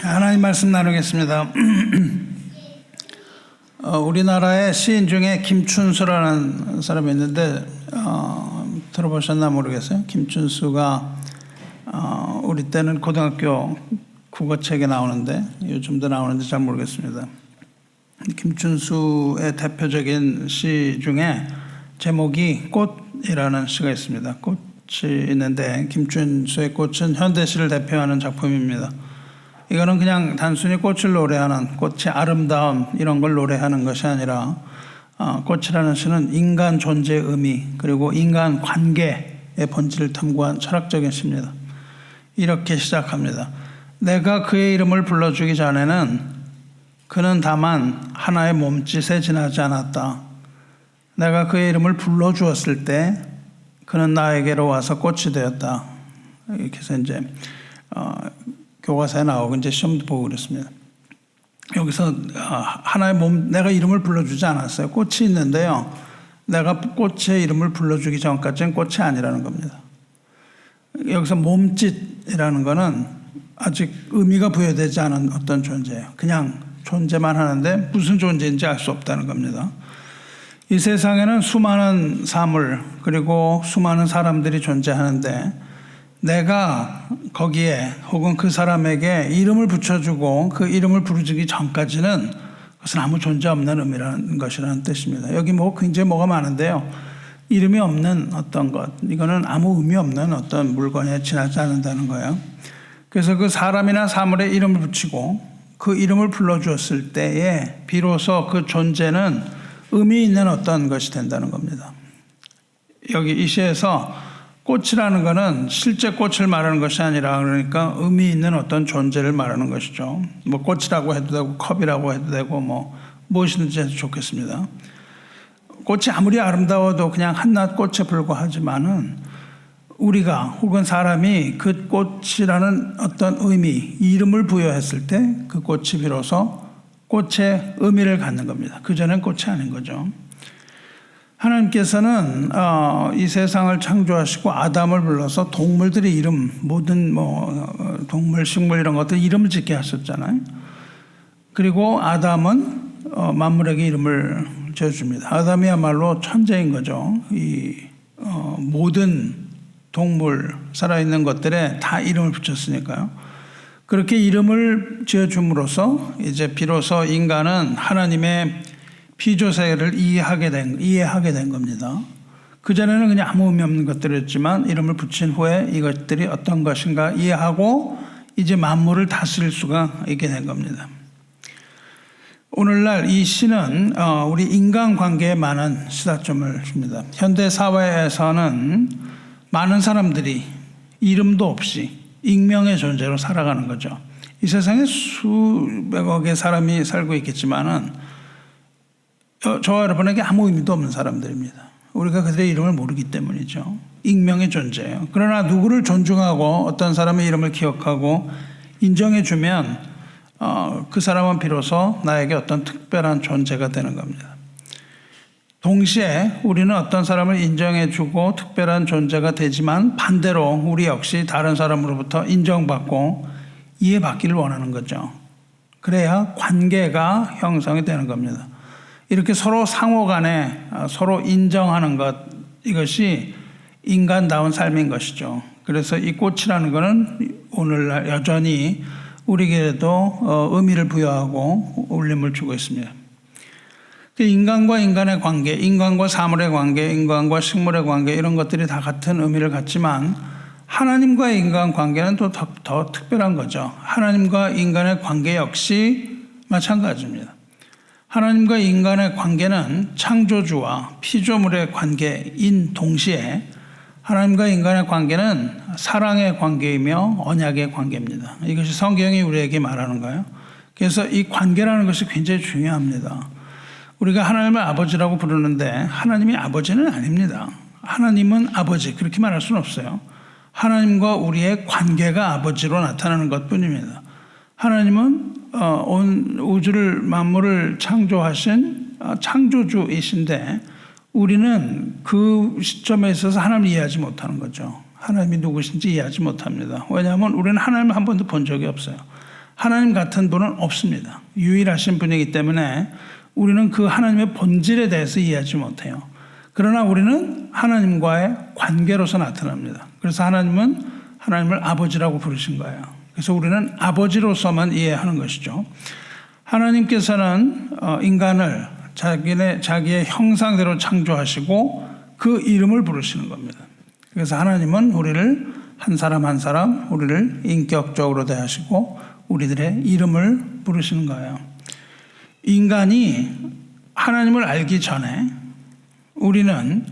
하나님 말씀 나누겠습니다. 우리나라의 시인 중에 김춘수라는 사람이 있는데 들어보셨나 모르겠어요. 김춘수가 우리 때는 고등학교 국어책에 나오는데 요즘도 나오는지 잘 모르겠습니다. 김춘수의 대표적인 시 중에 제목이 꽃이라는 시가 있습니다. 꽃이 있는데 김춘수의 꽃은 현대시를 대표하는 작품입니다. 이거는 그냥 단순히 꽃을 노래하는, 꽃의 아름다움 이런 걸 노래하는 것이 아니라 꽃이라는 시는 인간 존재의 의미 그리고 인간 관계의 본질을 탐구한 철학적인 시입니다. 이렇게 시작합니다. 내가 그의 이름을 불러주기 전에는 그는 다만 하나의 몸짓에 지나지 않았다. 내가 그의 이름을 불러주었을 때 그는 나에게로 와서 꽃이 되었다. 이렇게 해서 이제 교과서에 나오고 이제 시험도 보고 그랬습니다. 여기서 하나의 몸, 내가 이름을 불러주지 않았어요. 꽃이 있는데요. 내가 꽃의 이름을 불러주기 전까지는 꽃이 아니라는 겁니다. 여기서 몸짓이라는 거는 아직 의미가 부여되지 않은 어떤 존재예요. 그냥 존재만 하는데 무슨 존재인지 알 수 없다는 겁니다. 이 세상에는 수많은 사물 그리고 수많은 사람들이 존재하는데 내가 거기에 혹은 그 사람에게 이름을 붙여주고 그 이름을 부르기 전까지는 그것은 아무 존재 없는 의미라는 것이라는 뜻입니다. 여기 굉장히 뭐가 많은데요. 이름이 없는 어떤 것, 이거는 아무 의미 없는 어떤 물건에 지나지 않는다는 거예요. 그래서 그 사람이나 사물에 이름을 붙이고 그 이름을 불러주었을 때에 비로소 그 존재는 의미 있는 어떤 것이 된다는 겁니다. 여기 이 시에서 꽃이라는 것은 실제 꽃을 말하는 것이 아니라 그러니까 의미 있는 어떤 존재를 말하는 것이죠. 뭐 꽃이라고 해도 되고 컵이라고 해도 되고 무엇이든지 해도 좋겠습니다. 꽃이 아무리 아름다워도 그냥 한낱 꽃에 불과하지만은 우리가 혹은 사람이 그 꽃이라는 어떤 의미, 이름을 부여했을 때 그 꽃이 비로소 꽃의 의미를 갖는 겁니다. 그전엔 꽃이 아닌 거죠. 하나님께서는 이 세상을 창조하시고 아담을 불러서 동물들의 이름, 모든 동물, 식물 이런 것들 이름을 짓게 하셨잖아요. 그리고 아담은 만물에게 이름을 지어줍니다. 아담이야말로 천재인 거죠. 이 모든 동물, 살아있는 것들에 다 이름을 붙였으니까요. 그렇게 이름을 지어줌으로써 이제 비로소 인간은 하나님의 피조세를 이해하게 된 겁니다. 그전에는 그냥 아무 의미 없는 것들이었지만 이름을 붙인 후에 이것들이 어떤 것인가 이해하고 이제 만물을 다스릴 수가 있게 된 겁니다. 오늘날 이 시는 우리 인간관계에 많은 시사점을 줍니다. 현대 사회에서는 많은 사람들이 이름도 없이 익명의 존재로 살아가는 거죠. 이 세상에 수백억의 사람이 살고 있겠지만은 저와 여러분에게 아무 의미도 없는 사람들입니다. 우리가 그들의 이름을 모르기 때문이죠. 익명의 존재예요. 그러나 누구를 존중하고 어떤 사람의 이름을 기억하고 인정해주면 그 사람은 비로소 나에게 어떤 특별한 존재가 되는 겁니다. 동시에 우리는 어떤 사람을 인정해주고 특별한 존재가 되지만 반대로 우리 역시 다른 사람으로부터 인정받고 이해받기를 원하는 거죠. 그래야 관계가 형성이 되는 겁니다. 이렇게 서로 상호간에 서로 인정하는 것, 이것이 인간다운 삶인 것이죠. 그래서 이 꽃이라는 것은 오늘날 여전히 우리에게도 의미를 부여하고 울림을 주고 있습니다. 인간과 인간의 관계, 인간과 사물의 관계, 인간과 식물의 관계 이런 것들이 다 같은 의미를 갖지만 하나님과 인간 관계는 또 더 특별한 거죠. 하나님과 인간의 관계 역시 마찬가지입니다. 하나님과 인간의 관계는 창조주와 피조물의 관계인 동시에 하나님과 인간의 관계는 사랑의 관계이며 언약의 관계입니다. 이것이 성경이 우리에게 말하는 거예요. 그래서 이 관계라는 것이 굉장히 중요합니다. 우리가 하나님을 아버지라고 부르는데 하나님이 아버지는 아닙니다. 하나님은 아버지 그렇게 말할 수는 없어요. 하나님과 우리의 관계가 아버지로 나타나는 것뿐입니다. 하나님은 온 우주를 만물을 창조하신 창조주이신데 우리는 그 시점에 있어서 하나님을 이해하지 못하는 거죠. 하나님이 누구신지 이해하지 못합니다. 왜냐하면 우리는 하나님을 한 번도 본 적이 없어요. 하나님 같은 분은 없습니다. 유일하신 분이기 때문에 우리는 그 하나님의 본질에 대해서 이해하지 못해요. 그러나 우리는 하나님과의 관계로서 나타납니다. 그래서 하나님은 하나님을 아버지라고 부르신 거예요. 그래서 우리는 아버지로서만 이해하는 것이죠. 하나님께서는 인간을 자기의 형상대로 창조하시고 그 이름을 부르시는 겁니다. 그래서 하나님은 우리를 한 사람 한 사람 우리를 인격적으로 대하시고 우리들의 이름을 부르시는 거예요. 인간이 하나님을 알기 전에 우리는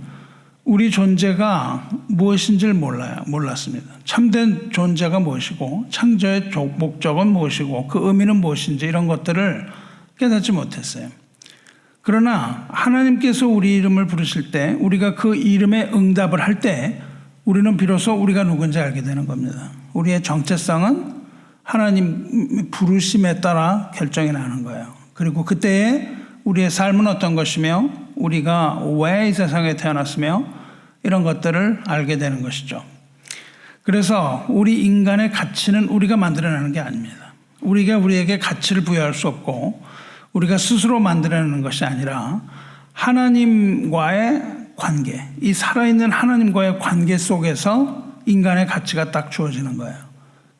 우리 존재가 무엇인지를 몰랐습니다. 참된 존재가 무엇이고 창조의 목적은 무엇이고 그 의미는 무엇인지 이런 것들을 깨닫지 못했어요. 그러나 하나님께서 우리 이름을 부르실 때 우리가 그 이름에 응답을 할 때 우리는 비로소 우리가 누군지 알게 되는 겁니다. 우리의 정체성은 하나님 부르심에 따라 결정이 나는 거예요. 그리고 그때에 우리의 삶은 어떤 것이며 우리가 왜 이 세상에 태어났으며 이런 것들을 알게 되는 것이죠. 그래서 우리 인간의 가치는 우리가 만들어내는 게 아닙니다. 우리가 우리에게 가치를 부여할 수 없고 우리가 스스로 만들어내는 것이 아니라 하나님과의 관계, 이 살아있는 하나님과의 관계 속에서 인간의 가치가 딱 주어지는 거예요.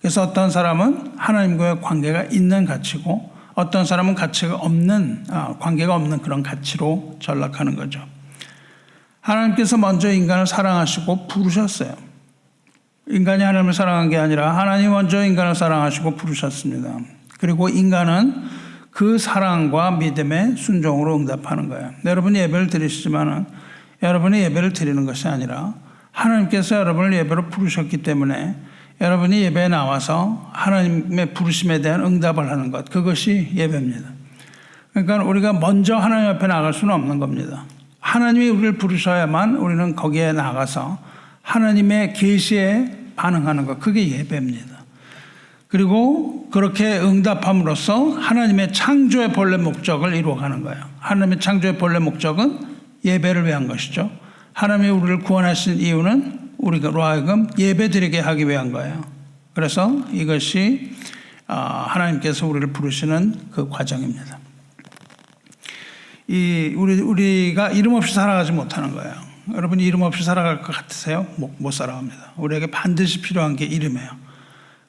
그래서 어떤 사람은 하나님과의 관계가 있는 가치고 어떤 사람은 관계가 없는 그런 가치로 전락하는 거죠. 하나님께서 먼저 인간을 사랑하시고 부르셨어요. 인간이 하나님을 사랑한 게 아니라 하나님이 먼저 인간을 사랑하시고 부르셨습니다. 그리고 인간은 그 사랑과 믿음에 순종으로 응답하는 거예요. 여러분이 예배를 드리시지만은 여러분이 예배를 드리는 것이 아니라 하나님께서 여러분을 예배로 부르셨기 때문에 여러분이 예배에 나와서 하나님의 부르심에 대한 응답을 하는 것, 그것이 예배입니다. 그러니까 우리가 먼저 하나님 앞에 나갈 수는 없는 겁니다. 하나님이 우리를 부르셔야만 우리는 거기에 나가서 하나님의 계시에 반응하는 것, 그게 예배입니다. 그리고 그렇게 응답함으로써 하나님의 창조의 본래 목적을 이루어가는 거예요. 하나님의 창조의 본래 목적은 예배를 위한 것이죠. 하나님이 우리를 구원하신 이유는 우리로 하여금 예배드리게 하기 위한 거예요. 그래서 이것이 하나님께서 우리를 부르시는 그 과정입니다. 우리가 이름 없이 살아가지 못하는 거예요. 여러분이 이름 없이 살아갈 것 같으세요? 못 살아갑니다. 우리에게 반드시 필요한 게 이름이에요.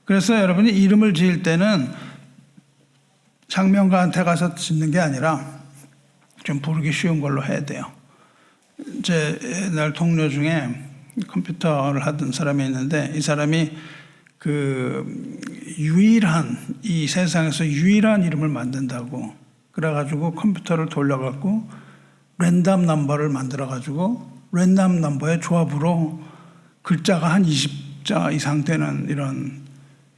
그래서 여러분이 이름을 지을 때는 장명가한테 가서 짓는 게 아니라 좀 부르기 쉬운 걸로 해야 돼요. 제 옛날 동료 중에 컴퓨터를 하던 사람이 있는데 이 사람이 이 세상에서 유일한 이름을 만든다고 그래가지고 컴퓨터를 돌려갖고 랜덤 넘버를 만들어가지고 랜덤 넘버의 조합으로 글자가 한 20자 이상 되는 이런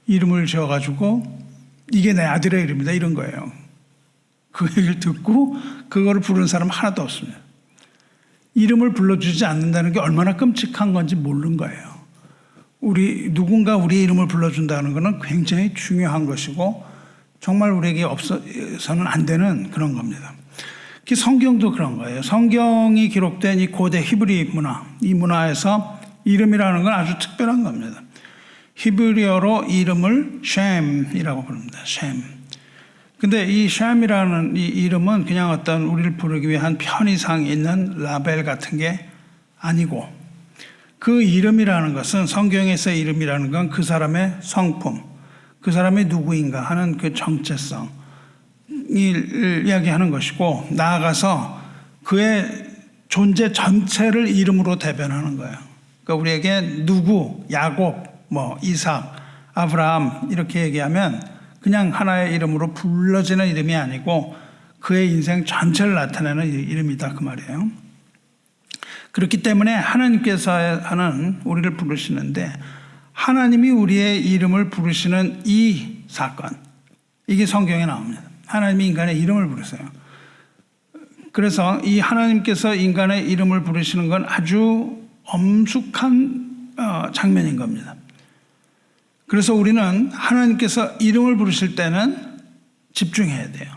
이름을 지어가지고 이게 내 아들의 이름이다 이런 거예요. 그 얘기를 듣고 그거를 부르는 사람 하나도 없습니다. 이름을 불러주지 않는다는 게 얼마나 끔찍한 건지 모르는 거예요. 누군가 우리 이름을 불러준다는 것은 굉장히 중요한 것이고 정말 우리에게 없어서는 안 되는 그런 겁니다. 성경도 그런 거예요. 성경이 기록된 이 고대 히브리 문화, 이 문화에서 이름이라는 건 아주 특별한 겁니다. 히브리어로 이름을 셴이라고 부릅니다. 셴. 근데 이 셴이라는 이 이름은 그냥 어떤 우리를 부르기 위한 편의상 있는 라벨 같은 게 아니고 그 이름이라는 것은 성경에서 이름이라는 건 그 사람의 성품, 그 사람이 누구인가 하는 그 정체성을 이야기하는 것이고 나아가서 그의 존재 전체를 이름으로 대변하는 거예요. 그러니까 우리에게 누구, 야곱, 이삭, 아브라함 이렇게 얘기하면 그냥 하나의 이름으로 불러지는 이름이 아니고 그의 인생 전체를 나타내는 이름이다 그 말이에요. 그렇기 때문에 하나님께서는 우리를 부르시는데 하나님이 우리의 이름을 부르시는 이 사건, 이게 성경에 나옵니다. 하나님이 인간의 이름을 부르세요. 그래서 이 하나님께서 인간의 이름을 부르시는 건 아주 엄숙한 장면인 겁니다. 그래서 우리는 하나님께서 이름을 부르실 때는 집중해야 돼요.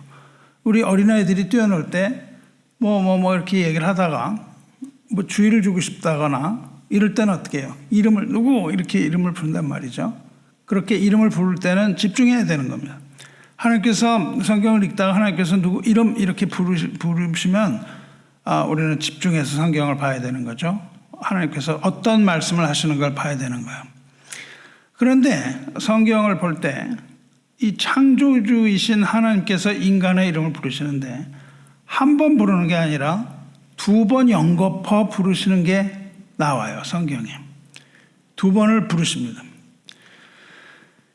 우리 어린아이들이 뛰어놀 때 이렇게 얘기를 하다가 주의를 주고 싶다거나 이럴 때는 어떻게 해요? 누구 이렇게 이름을 부른단 말이죠. 그렇게 이름을 부를 때는 집중해야 되는 겁니다. 하나님께서 성경을 읽다가 하나님께서 누구 이름 이렇게 부르시면 우리는 집중해서 성경을 봐야 되는 거죠. 하나님께서 어떤 말씀을 하시는 걸 봐야 되는 거예요. 그런데 성경을 볼 때 이 창조주이신 하나님께서 인간의 이름을 부르시는데 한 번 부르는 게 아니라 2번 연거푸 부르시는 게 나와요. 성경에 2번을 부르십니다.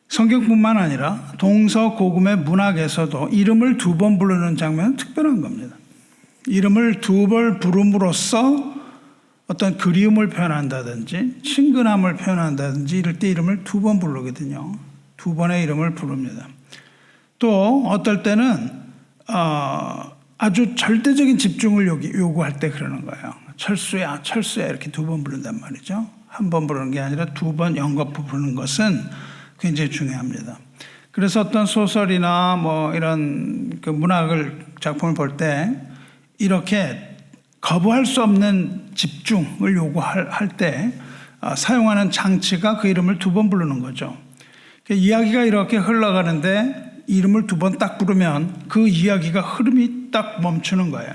성경뿐만 아니라 동서고금의 문학에서도 이름을 2번 부르는 장면은 특별한 겁니다. 이름을 2번 부름으로써 어떤 그리움을 표현한다든지 친근함을 표현한다든지 이럴 때 이름을 2번 부르거든요. 2번의 이름을 부릅니다. 또 어떨 때는 아주 절대적인 집중을 요구할 때 그러는 거예요. 철수야 철수야 이렇게 2번 부른단 말이죠. 한 번 부르는 게 아니라 2번 연거푸 부르는 것은 굉장히 중요합니다. 그래서 어떤 소설이나 뭐 이런 그 문학을 작품을 볼 때 이렇게 거부할 수 없는 집중을 요구할 때 사용하는 장치가 그 이름을 2번 부르는 거죠. 이야기가 이렇게 흘러가는데 이름을 2번 딱 부르면 그 이야기가 흐름이 딱 멈추는 거예요.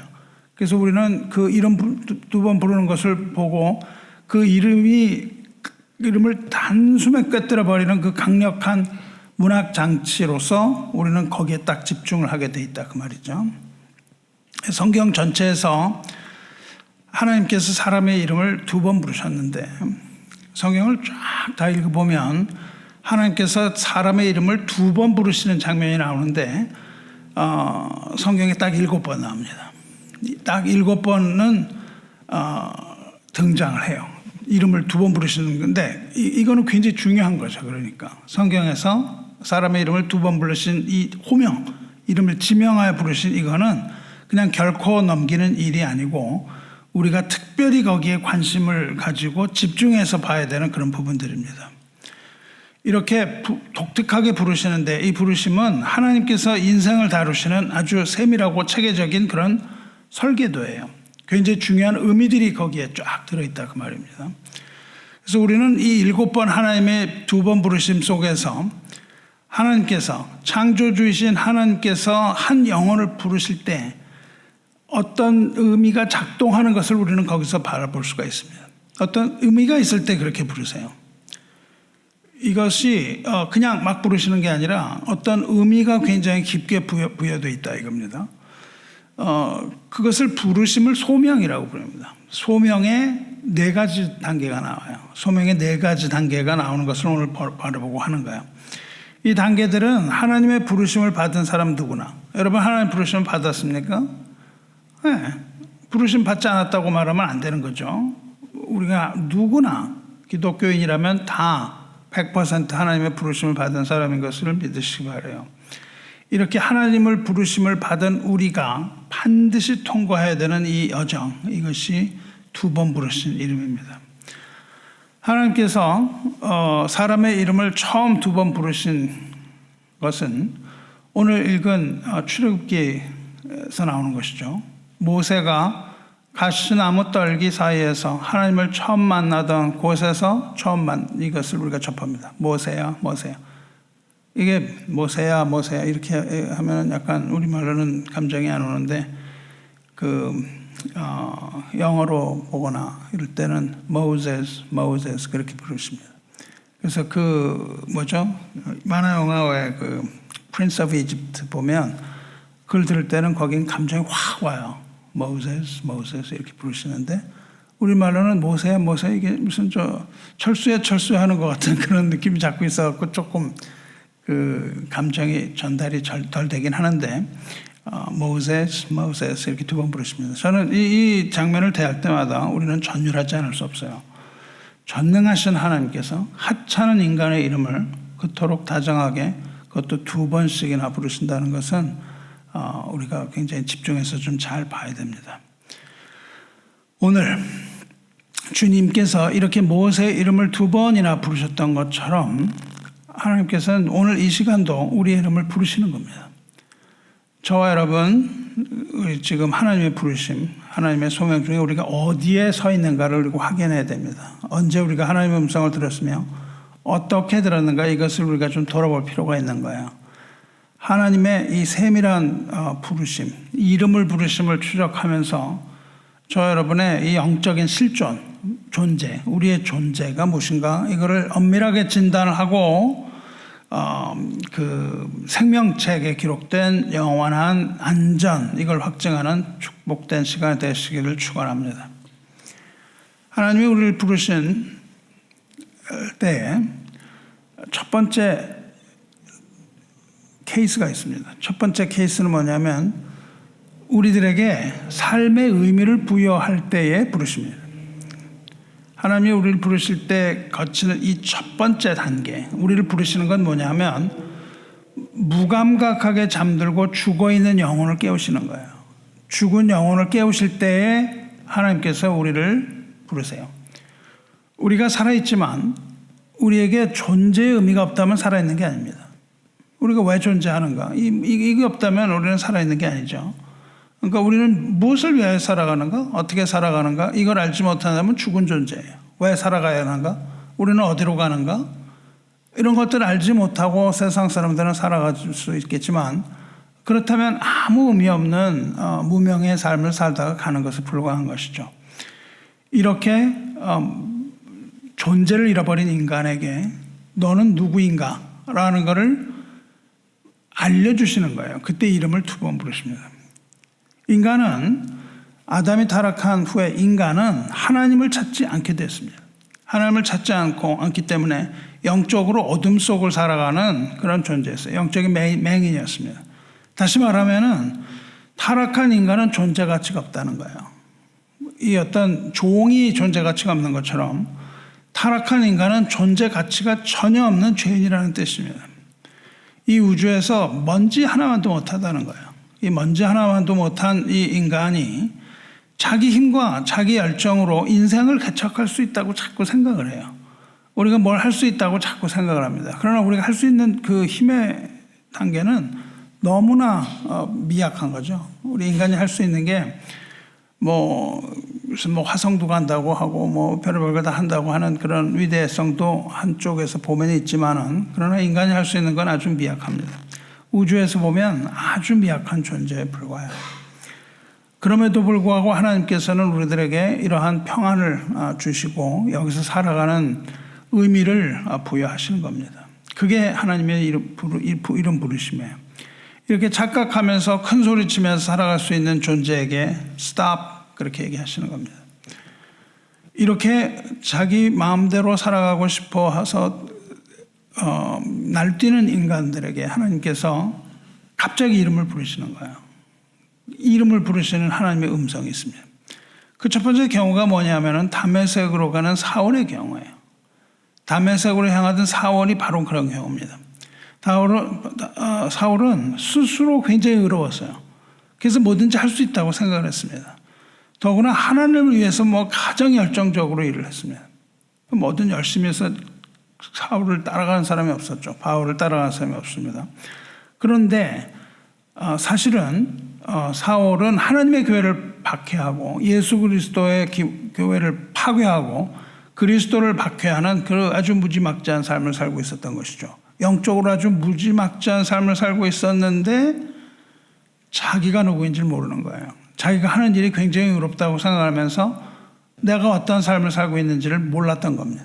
그래서 우리는 그 이름 2번 부르는 것을 보고 그 이름을 단숨에 꿰뚫어 버리는 그 강력한 문학 장치로서 우리는 거기에 딱 집중을 하게 돼 있다 그 말이죠. 성경 전체에서 하나님께서 사람의 이름을 2번 부르셨는데 성경을 쫙 다 읽어보면 하나님께서 사람의 이름을 2번 부르시는 장면이 나오는데 성경에 딱 7번 나옵니다. 딱 7번은 등장을 해요. 이름을 2번 부르시는 건데 이거는 굉장히 중요한 거죠. 그러니까 성경에서 사람의 이름을 2번 부르신 이 호명, 이름을 지명하여 부르신 이거는 그냥 결코 넘기는 일이 아니고 우리가 특별히 거기에 관심을 가지고 집중해서 봐야 되는 그런 부분들입니다. 이렇게 독특하게 부르시는데 이 부르심은 하나님께서 인생을 다루시는 아주 세밀하고 체계적인 그런 설계도예요. 굉장히 중요한 의미들이 거기에 쫙 들어있다 그 말입니다. 그래서 우리는 이 7번 하나님의 2번 부르심 속에서 하나님께서 창조주이신 하나님께서 한 영혼을 부르실 때 어떤 의미가 작동하는 것을 우리는 거기서 바라볼 수가 있습니다. 어떤 의미가 있을 때 그렇게 부르세요. 이것이 그냥 막 부르시는 게 아니라 어떤 의미가 굉장히 깊게 부여되어 있다 이겁니다. 그것을 부르심을 소명이라고 부릅니다. 소명의 4가지 단계가 나와요. 소명의 4가지 단계가 나오는 것을 오늘 바라보고 하는 거예요. 이 단계들은 하나님의 부르심을 받은 사람 누구나, 여러분 하나님 부르심을 받았습니까? 네. 부르심 받지 않았다고 말하면 안 되는 거죠. 우리가 누구나 기독교인이라면 다 100% 하나님의 부르심을 받은 사람인 것을 믿으시기 바라요. 이렇게 하나님을 부르심을 받은 우리가 반드시 통과해야 되는 이 여정, 이것이 2번 부르신 이름입니다. 하나님께서 사람의 이름을 처음 2번 부르신 것은 오늘 읽은 출애굽기에서 나오는 것이죠. 모세가 가시나무 떨기 사이에서 하나님을 처음 만나던 곳에서 이것을 우리가 접합니다. 모세야 모세야. 이게 모세야 모세야 이렇게 하면 약간 우리말로는 감정이 안 오는데 영어로 보거나 이럴 때는 Moses 그렇게 부르십니다. 그래서 만화 영화의 Prince of Egypt 보면 그걸 들을 때는 거긴 감정이 확 와요. Moses 이렇게 부르시는데 우리말로는 모세야 모세야 이게 무슨 철수야 하는 것 같은 그런 느낌이 자꾸 있어갖고 조금 감정이 전달이 덜 되긴 하는데 Moses 이렇게 2번 부르십니다. 저는 이 장면을 대할 때마다 우리는 전율하지 않을 수 없어요. 전능하신 하나님께서 하찮은 인간의 이름을 그토록 다정하게 그것도 2번씩이나 부르신다는 것은 우리가 굉장히 집중해서 좀 잘 봐야 됩니다. 오늘 주님께서 이렇게 모세의 이름을 2번이나 부르셨던 것처럼 하나님께서는 오늘 이 시간도 우리의 이름을 부르시는 겁니다. 저와 여러분 우리 지금 하나님의 부르심, 하나님의 소명 중에 우리가 어디에 서 있는가를 우리가 확인해야 됩니다. 언제 우리가 하나님의 음성을 들었으며 어떻게 들었는가 이것을 우리가 좀 돌아볼 필요가 있는 거예요. 하나님의 이 세밀한 부르심, 이름을 부르심을 추적하면서 저 여러분의 이 영적인 실존, 존재, 우리의 존재가 무엇인가 이거를 엄밀하게 진단을 하고 그 생명책에 기록된 영원한 안전, 이걸 확증하는 축복된 시간이 되시기를 축원합니다. 하나님이 우리를 부르신 때에 첫 번째 케이스가 있습니다. 첫 번째 케이스는 뭐냐면 우리들에게 삶의 의미를 부여할 때의 부르심입니다. 하나님이 우리를 부르실 때 거치는 이 첫 번째 단계, 우리를 부르시는 건 뭐냐면 무감각하게 잠들고 죽어있는 영혼을 깨우시는 거예요. 죽은 영혼을 깨우실 때에 하나님께서 우리를 부르세요. 우리가 살아있지만 우리에게 존재의 의미가 없다면 살아있는 게 아닙니다. 우리가 왜 존재하는가? 이게 없다면 우리는 살아있는 게 아니죠. 그러니까 우리는 무엇을 위해 살아가는가? 어떻게 살아가는가? 이걸 알지 못한다면 죽은 존재예요. 왜 살아가야 하는가? 우리는 어디로 가는가? 이런 것들을 알지 못하고 세상 사람들은 살아갈 수 있겠지만 그렇다면 아무 의미 없는 무명의 삶을 살다가 가는 것에 불과한 것이죠. 이렇게 존재를 잃어버린 인간에게 너는 누구인가? 라는 것을 알려주시는 거예요. 그때 이름을 두 번 부르십니다. 인간은 아담이 타락한 후에 인간은 하나님을 찾지 않게 됐습니다. 하나님을 찾지 않기 때문에 영적으로 어둠 속을 살아가는 그런 존재였어요. 영적인 맹인이었습니다. 다시 말하면은 타락한 인간은 존재 가치가 없다는 거예요. 이 어떤 종이 존재 가치가 없는 것처럼 타락한 인간은 존재 가치가 전혀 없는 죄인이라는 뜻입니다. 이 우주에서 먼지 하나만도 못하다는 거예요. 이 먼지 하나만도 못한 이 인간이 자기 힘과 자기 열정으로 인생을 개척할 수 있다고 자꾸 생각을 해요. 우리가 뭘 할 수 있다고 자꾸 생각을 합니다. 그러나 우리가 할 수 있는 그 힘의 단계는 너무나 미약한 거죠. 우리 인간이 할 수 있는 게 무슨 화성도 간다고 하고 별의별 거 다 한다고 하는 그런 위대성도 한쪽에서 보면 있지만은 그러나 인간이 할 수 있는 건 아주 미약합니다. 우주에서 보면 아주 미약한 존재에 불과해요. 그럼에도 불구하고 하나님께서는 우리들에게 이러한 평안을 주시고 여기서 살아가는 의미를 부여하시는 겁니다. 그게 하나님의 이름 부르심이에요. 이렇게 착각하면서 큰 소리 치면서 살아갈 수 있는 존재에게 stop 그렇게 얘기하시는 겁니다. 이렇게 자기 마음대로 살아가고 싶어 해서 날뛰는 인간들에게 하나님께서 갑자기 이름을 부르시는 거예요. 이름을 부르시는 하나님의 음성이 있습니다. 그 첫 번째 경우가 뭐냐면은 다메섹으로 가는 사울의 경우예요. 다메섹으로 향하던 사울이 바로 그런 경우입니다. 사울은 스스로 굉장히 의로웠어요. 그래서 뭐든지 할 수 있다고 생각을 했습니다. 더구나 하나님을 위해서 가장 열정적으로 일을 했습니다. 뭐든 열심히 해서 사울을 따라가는 사람이 없었죠. 바울을 따라가는 사람이 없습니다. 그런데 사실은 사울은 하나님의 교회를 박해하고 예수 그리스도의 교회를 파괴하고 그리스도를 박해하는 그 아주 무지막지한 삶을 살고 있었던 것이죠. 영적으로 아주 무지막지한 삶을 살고 있었는데 자기가 누구인지 모르는 거예요. 자기가 하는 일이 굉장히 의롭다고 생각하면서 내가 어떤 삶을 살고 있는지를 몰랐던 겁니다.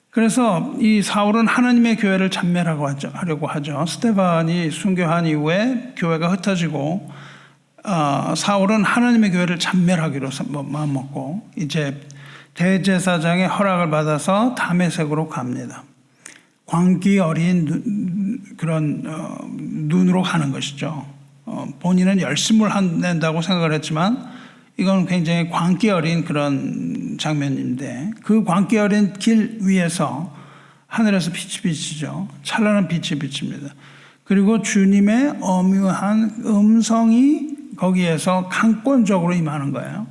그래서 이 사울은 하나님의 교회를 하려고 하죠. 스데반이 순교한 이후에 교회가 흩어지고 사울은 하나님의 교회를 참멸하기로 마음먹고 이제 대제사장의 허락을 받아서 다메섹으로 갑니다. 광기 어린 그런 눈으로 가는 것이죠. 본인은 열심을 낸다고 생각을 했지만 이건 굉장히 광기 어린 그런 장면인데 그 광기 어린 길 위에서 하늘에서 빛이 비치죠. 찬란한 빛이 비칩니다. 그리고 주님의 엄유한 음성이 거기에서 강권적으로 임하는 거예요.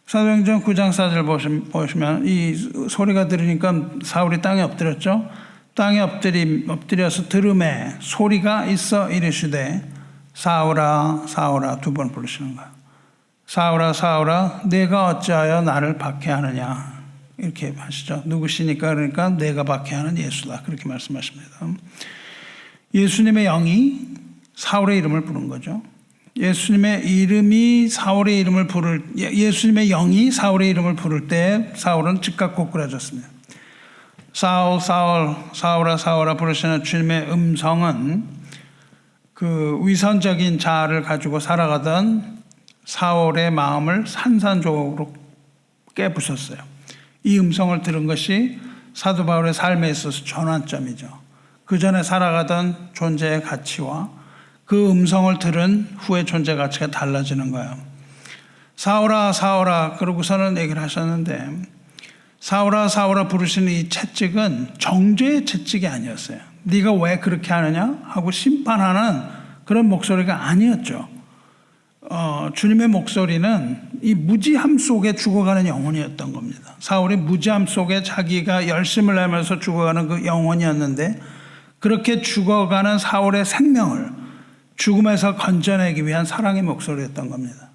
사도행전 9장 4절 보시면 이 소리가 들으니까 사울이 땅에 엎드렸죠. 땅에 엎드려서 들음에 소리가 있어 이르시되 사울아 사울아 두 번 부르시는 거예요. 사울아 사울아 내가 어찌하여 나를 박해하느냐 이렇게 하시죠. 누구시니까 그러니까 내가 박해하는 예수다 그렇게 말씀하십니다. 예수님의 영이 사울의 이름을 부른 거죠. 예수님의 영이 사울의 이름을 부를 때 사울은 즉각 고꾸라졌습니다. 사울아 사울아 부르시는 주님의 음성은 그 위선적인 자아를 가지고 살아가던 사울의 마음을 산산조각으로 깨부쉈어요. 이 음성을 들은 것이 사도 바울의 삶에 있어서 전환점이죠. 그 전에 살아가던 존재의 가치와 그 음성을 들은 후의 존재 가치가 달라지는 거예요. 사울아 사울아 그러고서는 얘기를 하셨는데, 사울아 사울아 부르시는 이 채찍은 정죄의 채찍이 아니었어요. 네가 왜 그렇게 하느냐 하고 심판하는 그런 목소리가 아니었죠. 주님의 목소리는 이 무지함 속에 죽어가는 영혼이었던 겁니다. 사울이 무지함 속에 자기가 열심을 내면서 죽어가는 그 영혼이었는데, 그렇게 죽어가는 사울의 생명을 죽음에서 건져내기 위한 사랑의 목소리였던 겁니다.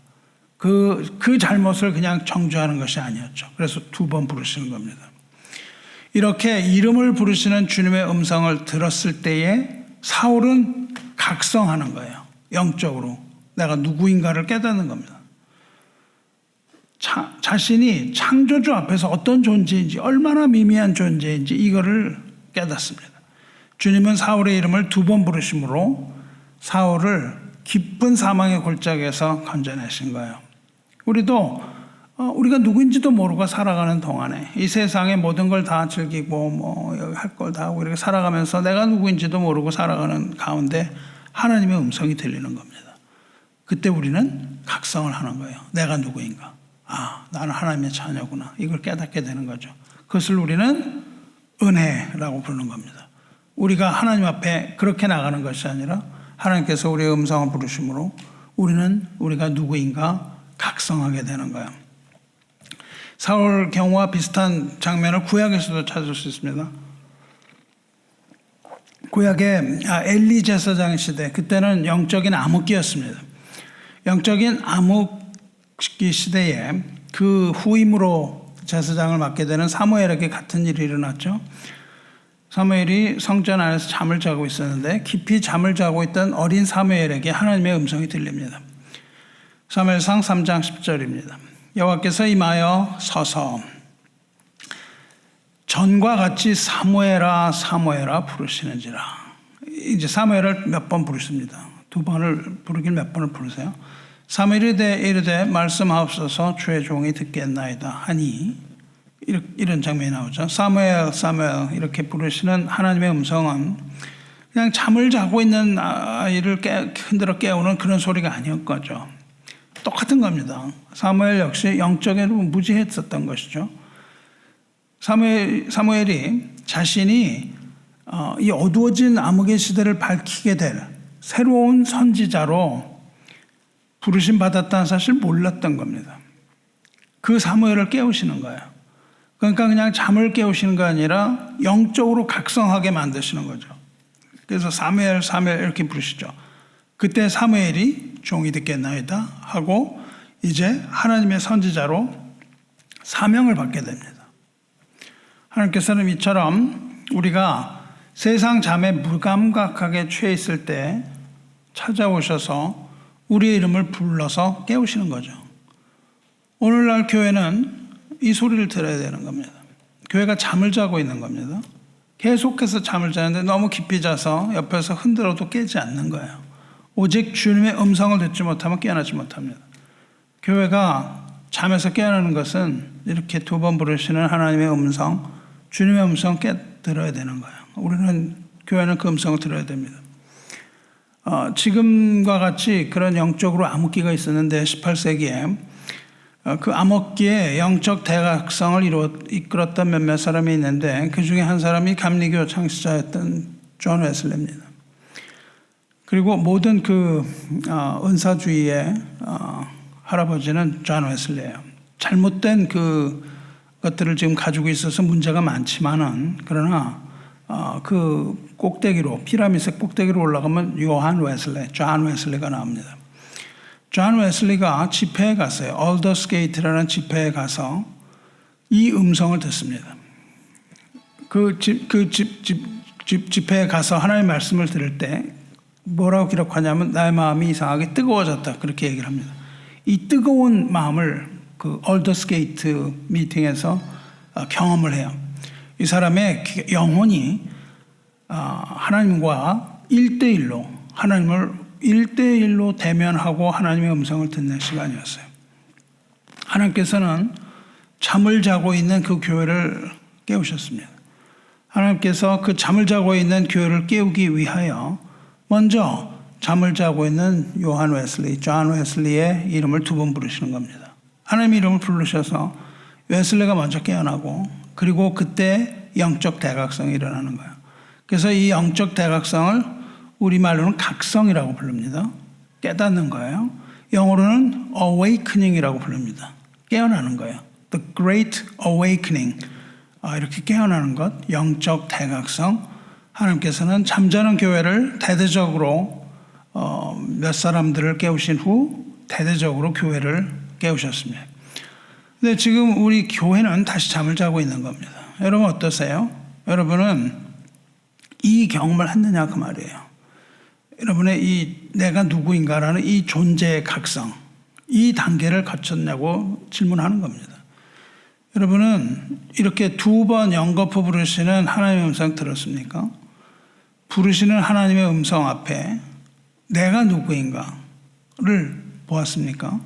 그 잘못을 그냥 정죄하는 것이 아니었죠. 그래서 2번 부르시는 겁니다. 이렇게 이름을 부르시는 주님의 음성을 들었을 때에 사울은 각성하는 거예요. 영적으로 내가 누구인가를 깨닫는 겁니다. 자신이 창조주 앞에서 어떤 존재인지, 얼마나 미미한 존재인지 이거를 깨닫습니다. 주님은 사울의 이름을 2번 부르심으로 사울을 깊은 사망의 골짜기에서 건져내신 거예요. 우리가 누구인지도 모르고 살아가는 동안에 이 세상의 모든 걸 다 즐기고 할 걸 다 하고 이렇게 살아가면서 내가 누구인지도 모르고 살아가는 가운데 하나님의 음성이 들리는 겁니다. 그때 우리는 각성을 하는 거예요. 내가 누구인가? 나는 하나님의 자녀구나. 이걸 깨닫게 되는 거죠. 그것을 우리는 은혜라고 부르는 겁니다. 우리가 하나님 앞에 그렇게 나가는 것이 아니라 하나님께서 우리의 음성을 부르심으로 우리는 우리가 누구인가 각성하게 되는 거예요. 사울 경우와 비슷한 장면을 구약에서도 찾을 수 있습니다. 구약의 엘리 제사장 시대, 그때는 영적인 암흑기였습니다. 영적인 암흑기 시대에 그 후임으로 제사장을 맡게 되는 사무엘에게 같은 일이 일어났죠. 사무엘이 성전 안에서 잠을 자고 있었는데 깊이 잠을 자고 있던 어린 사무엘에게 하나님의 음성이 들립니다. 사무엘상 3장 10절입니다. 여호와께서 임하여 서서 전과 같이 사무엘아 사무엘아 부르시는지라. 이제 사무엘을 몇 번 부르십니다. 2번을 부르길 몇 번을 부르세요. 사무엘이 이르되 말씀하옵소서 주의 종이 듣겠나이다 하니, 이런 장면이 나오죠. 사무엘 사무엘 이렇게 부르시는 하나님의 음성은 그냥 잠을 자고 있는 아이를 흔들어 깨우는 그런 소리가 아니었거죠. 똑같은 겁니다. 사무엘 역시 영적으로 무지했었던 것이죠. 사무엘이 자신이 이 어두워진 암흑의 시대를 밝히게 될 새로운 선지자로 부르심 받았다는 사실을 몰랐던 겁니다. 그 사무엘을 깨우시는 거예요. 그러니까 그냥 잠을 깨우시는 거 아니라 영적으로 각성하게 만드시는 거죠. 그래서 사무엘 사무엘 이렇게 부르시죠. 그때 사무엘이 종이 듣겠나이다 하고 이제 하나님의 선지자로 사명을 받게 됩니다. 하나님께서는 이처럼 우리가 세상 잠에 무감각하게 취해 있을 때 찾아오셔서 우리의 이름을 불러서 깨우시는 거죠. 오늘날 교회는 이 소리를 들어야 되는 겁니다. 교회가 잠을 자고 있는 겁니다. 계속해서 잠을 자는데 너무 깊이 자서 옆에서 흔들어도 깨지 않는 거예요. 오직 주님의 음성을 듣지 못하면 깨어나지 못합니다. 교회가 잠에서 깨어나는 것은 이렇게 2번 부르시는 하나님의 음성, 주님의 음성 들어야 되는 거예요. 교회는 그 음성을 들어야 됩니다. 지금과 같이 그런 영적으로 암흑기가 있었는데 18세기에 그 암흑기에 영적 대각성을 이끌었던 몇몇 사람이 있는데 그 중에 한 사람이 감리교 창시자였던 존 웨슬리입니다. 그리고 모든 그 은사주의의 할아버지는 존 웨슬리예요. 잘못된 그 것들을 지금 가지고 있어서 문제가 많지만은, 그러나 그 꼭대기로, 피라미드 꼭대기로 올라가면 존 웨슬리가 나옵니다. 존 웨슬리가 집회에 갔어요. 얼더스게이트라는 집회에 가서 이 음성을 듣습니다. 집회에 가서 하나님의 말씀을 들을 때 뭐라고 기록하냐면 나의 마음이 이상하게 뜨거워졌다 그렇게 얘기를 합니다. 이 뜨거운 마음을 그 얼더스게이트 미팅에서 경험을 해요. 이 사람의 영혼이 하나님과 1대1로 하나님을 1대1로 대면하고 하나님의 음성을 듣는 시간이었어요. 하나님께서는 잠을 자고 있는 그 교회를 깨우셨습니다. 하나님께서 그 잠을 자고 있는 교회를 깨우기 위하여 먼저 잠을 자고 있는 요한 웨슬리, 존 웨슬리의 이름을 두 번 부르시는 겁니다. 하나님의 이름을 부르셔서 웨슬리가 먼저 깨어나고 그리고 그때 영적 대각성이 일어나는 거예요. 그래서 이 영적 대각성을 우리말로는 각성이라고 부릅니다. 깨닫는 거예요. 영어로는 awakening이라고 부릅니다. 깨어나는 거예요. The Great Awakening. 이렇게 깨어나는 것, 영적 대각성. 하나님께서는 잠자는 교회를 대대적으로 몇 사람들을 깨우신 후 대대적으로 교회를 깨우셨습니다. 근데 지금 우리 교회는 다시 잠을 자고 있는 겁니다. 여러분 어떠세요? 여러분은 이 경험을 했느냐 그 말이에요. 여러분의 이 내가 누구인가라는 이 존재의 각성, 이 단계를 거쳤냐고 질문하는 겁니다. 여러분은 이렇게 두 번 영거푸 부르시는 하나님의 음성 들었습니까? 부르시는 하나님의 음성 앞에 내가 누구인가를 보았습니까?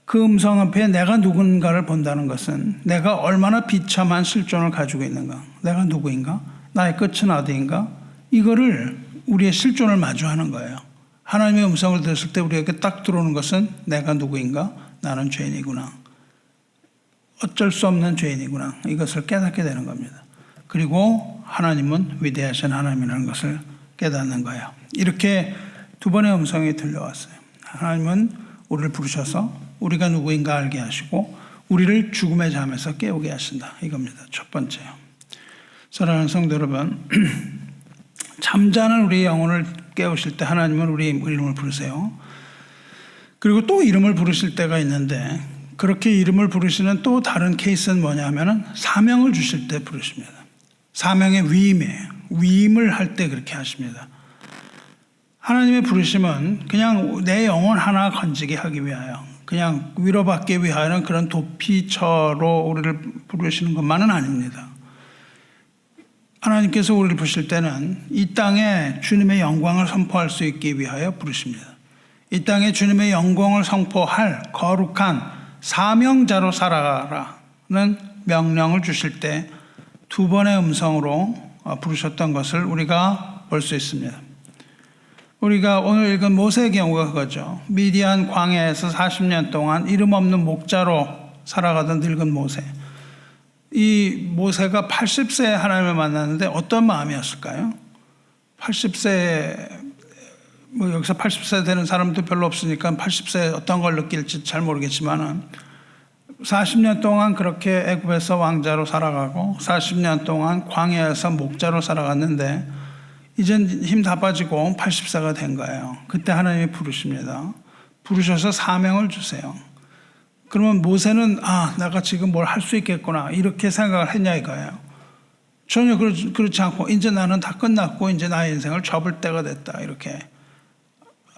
그 음성 앞에 내가 누군가를 본다는 것은 내가 얼마나 비참한 실존을 가지고 있는가, 내가 누구인가, 나의 끝은 어디인가, 이거를 우리의 실존을 마주하는 거예요. 하나님의 음성을 들었을 때 우리에게 딱 들어오는 것은 내가 누구인가, 나는 죄인이구나, 어쩔 수 없는 죄인이구나, 이것을 깨닫게 되는 겁니다. 그리고 하나님은 위대하신 하나님이라는 것을 깨닫는 거예요. 이렇게 두 번의 음성이 들려왔어요. 하나님은 우리를 부르셔서 우리가 누구인가 알게 하시고 우리를 죽음의 잠에서 깨우게 하신다, 이겁니다. 첫 번째요. 사랑하는 성도 여러분, 잠자는 우리의 영혼을 깨우실 때 하나님은 우리 이름을 부르세요. 그리고 또 이름을 부르실 때가 있는데, 그렇게 이름을 부르시는 또 다른 케이스는 뭐냐 하면은 사명을 주실 때 부르십니다. 사명의 위임을 할 때 그렇게 하십니다. 하나님의 부르심은 그냥 내 영혼 하나 건지게 하기 위하여, 그냥 위로받기 위하여는 그런 도피처로 우리를 부르시는 것만은 아닙니다. 하나님께서 우리를 부르실 때는 이 땅에 주님의 영광을 선포할 수 있기 위하여 부르십니다. 이 땅에 주님의 영광을 선포할 거룩한 사명자로 살아가라는 명령을 주실 때 두 번의 음성으로 부르셨던 것을 우리가 볼 수 있습니다. 우리가 오늘 읽은 모세의 경우가 그거죠. 미디안 광야에서 40년 동안 이름 없는 목자로 살아가던 늙은 모세. 이 모세가 80세에 하나님을 만났는데 어떤 마음이었을까요? 80세, 여기서 80세 되는 사람도 별로 없으니까 80세에 어떤 걸 느낄지 잘 모르겠지만은 40년 동안 그렇게 애굽에서 왕자로 살아가고 40년 동안 광야에서 목자로 살아갔는데 이젠 힘 다 빠지고 80세가 된 거예요. 그때 하나님이 부르십니다. 부르셔서 사명을 주세요. 그러면 모세는 내가 지금 뭘 할 수 있겠구나 이렇게 생각을 했냐 이거예요. 전혀 그렇지 않고 이제 나는 다 끝났고 이제 나의 인생을 접을 때가 됐다 이렇게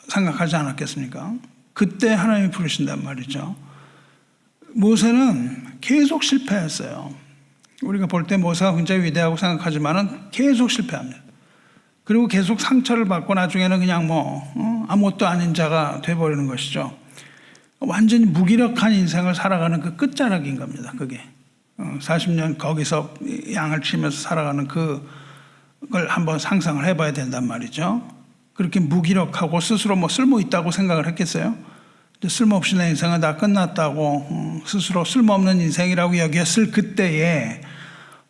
생각하지 않았겠습니까? 그때 하나님이 부르신단 말이죠. 모세는 계속 실패했어요. 우리가 볼 때 모세가 굉장히 위대하고 생각하지만은 계속 실패합니다. 그리고 계속 상처를 받고 나중에는 그냥 아무것도 아닌 자가 돼버리는 것이죠. 완전히 무기력한 인생을 살아가는 그 끝자락인 겁니다. 그게 40년 거기서 양을 치면서 살아가는 그걸 한번 상상을 해봐야 된단 말이죠. 그렇게 무기력하고 스스로 쓸모 있다고 생각을 했겠어요? 쓸모없이 내 인생은 다 끝났다고 스스로 쓸모없는 인생이라고 여겼을 그때에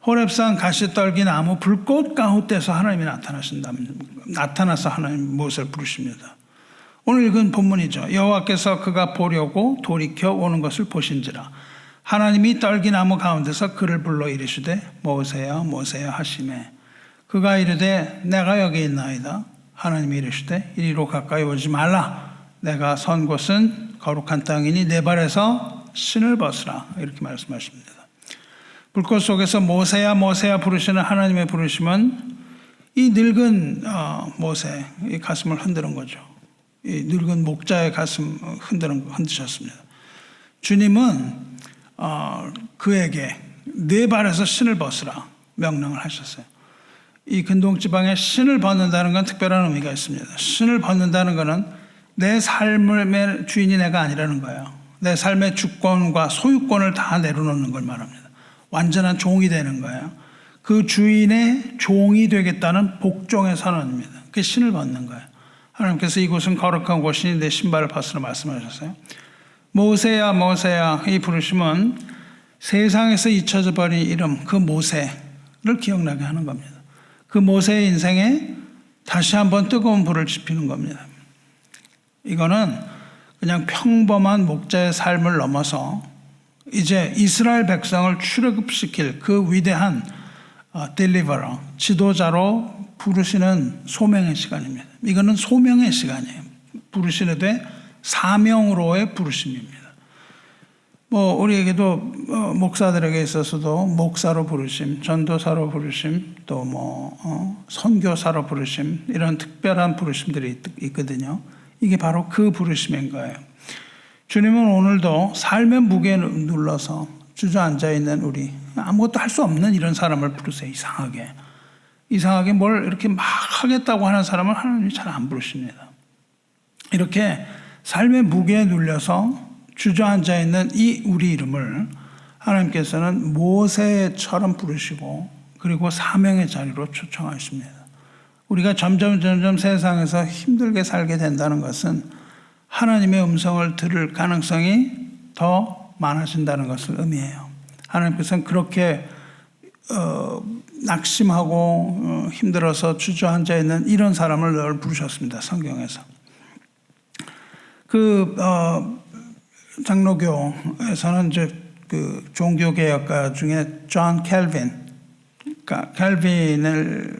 호렙산 가시떨기 나무 불꽃 가운데서 하나님이 나타나서 하나님 모세를 부르십니다. 오늘 읽은 본문이죠. 여호와께서 그가 보려고 돌이켜 오는 것을 보신지라 하나님이 떨기나무 가운데서 그를 불러 이르시되 모세야 모세야 하시매 그가 이르되 내가 여기 있나이다. 하나님이 이르시되 이리로 가까이 오지 말라. 내가 선 곳은 거룩한 땅이니 내 발에서 신을 벗으라. 이렇게 말씀하십니다. 불꽃 속에서 모세야 모세야 부르시는 하나님의 부르심은 이 늙은 모세, 이 가슴을 흔드는 거죠. 이 늙은 목자의 가슴 흔드셨습니다. 주님은 그에게 네 발에서 신을 벗으라 명령을 하셨어요. 이 근동지방에 신을 벗는다는 건 특별한 의미가 있습니다. 신을 벗는다는 것은 내 삶의 주인이 내가 아니라는 거예요. 내 삶의 주권과 소유권을 다 내려놓는 걸 말합니다. 완전한 종이 되는 거예요. 그 주인의 종이 되겠다는 복종의 선언입니다. 그게 신을 벗는 거예요. 하나님께서 이곳은 거룩한 곳이니 내 신발을 벗으라 말씀하셨어요. 모세야 모세야, 이 부르심은 세상에서 잊혀져 버린 이름 그 모세를 기억나게 하는 겁니다. 그 모세의 인생에 다시 한번 뜨거운 불을 지피는 겁니다. 이거는 그냥 평범한 목자의 삶을 넘어서 이제 이스라엘 백성을 출애굽시킬 그 위대한 딜리버러, 지도자로 부르시는 소명의 시간입니다. 이거는 소명의 시간이에요. 부르시되 사명으로의 부르심입니다. 우리에게도 목사들에게 있어서도 목사로 부르심, 전도사로 부르심, 또 선교사로 부르심, 이런 특별한 부르심들이 있거든요. 이게 바로 그 부르심인 거예요. 주님은 오늘도 삶의 무게에 눌러서 주저앉아 있는 우리, 아무것도 할 수 없는 이런 사람을 부르세요. 이상하게 뭘 이렇게 막 하겠다고 하는 사람을 하나님이 잘 안 부르십니다. 이렇게 삶의 무게에 눌려서 주저앉아 있는 이 우리 이름을 하나님께서는 모세처럼 부르시고 그리고 사명의 자리로 초청하십니다. 우리가 점점 세상에서 힘들게 살게 된다는 것은 하나님의 음성을 들을 가능성이 더 많아진다는 것을 의미해요. 하나님께서는 그렇게 낙심하고 힘들어서 주저앉아 있는 이런 사람을 늘 부르셨습니다. 성경에서. 장로교에서는 이제 그 종교개혁가 중에 존 캘빈, 그러니까 캘빈을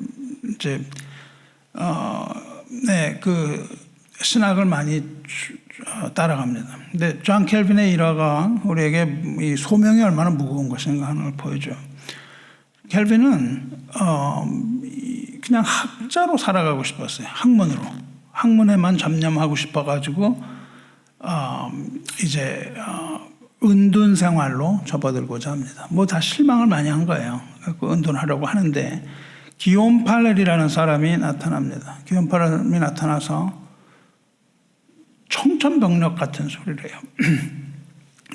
이제 그 신학을 많이 따라갑니다. 근데 존 캘빈의 일화가 우리에게 이 소명이 얼마나 무거운 것인가 하는 걸 보여줘요. 캘빈은 그냥 학자로 살아가고 싶었어요. 학문에만 전념하고 싶어가지고 이제 은둔 생활로 접어들고자 합니다. 다 실망을 많이 한 거예요. 은둔하려고 하는데 기욤 팔렐이라는 사람이 나타납니다. 기욤 팔렐이 나타나서 청천벽력 같은 소리를 해요.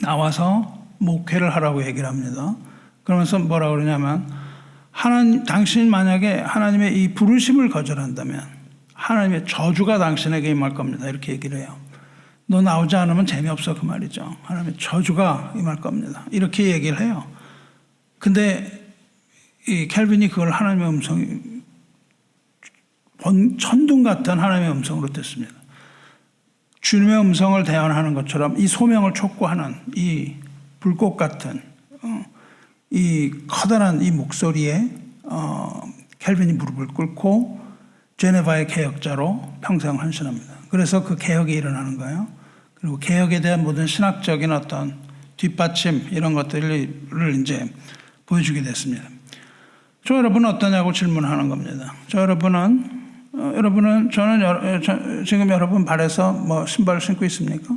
나와서 목회를 하라고 얘기를 합니다. 그러면서 뭐라고 그러냐면 당신 만약에 하나님의 이 부르심을 거절한다면 하나님의 저주가 당신에게 임할 겁니다. 이렇게 얘기를 해요. 너 나오지 않으면 재미없어, 그 말이죠. 하나님의 저주가 임할 겁니다. 이렇게 얘기를 해요. 근데 이 캘빈이 그걸 하나님의 음성이 천둥 같은 하나님의 음성으로 듣습니다. 주님의 음성을 대언하는 것처럼 이 소명을 촉구하는 이 불꽃 같은 이 커다란 이 목소리에 캘빈이 무릎을 꿇고 제네바의 개혁자로 평생 헌신합니다. 그래서 그 개혁이 일어나는 거예요. 그리고 개혁에 대한 모든 신학적인 어떤 뒷받침 이런 것들을 이제 보여주게 됐습니다. 저 여러분은 어떠냐고 질문하는 겁니다. 저는 지금 여러분 발에서 신발을 신고 있습니까?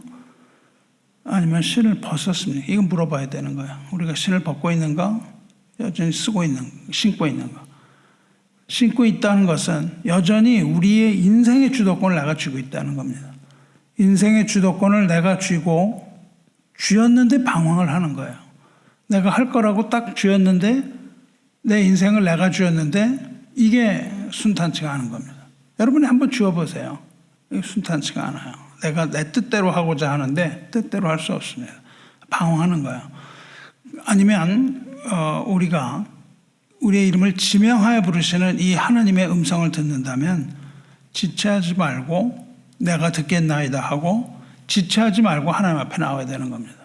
아니면 신을 벗었습니까? 이거 물어봐야 되는 거예요. 우리가 신을 벗고 있는가? 여전히 신고 있는가? 신고 있다는 것은 여전히 우리의 인생의 주도권을 내가 쥐고 있다는 겁니다. 인생의 주도권을 내가 쥐었는데 방황을 하는 거예요. 내가 할 거라고 딱 쥐었는데 내 인생을 내가 쥐었는데 이게 순탄치가 않은 겁니다. 여러분이 한번 쥐어보세요. 순탄치가 않아요. 내가 내 뜻대로 하고자 하는데 뜻대로 할 수 없습니다. 방황하는 거예요. 아니면 우리가 우리의 이름을 지명하여 부르시는 이 하나님의 음성을 듣는다면 지체하지 말고 내가 듣겠나이다 하고 지체하지 말고 하나님 앞에 나와야 되는 겁니다.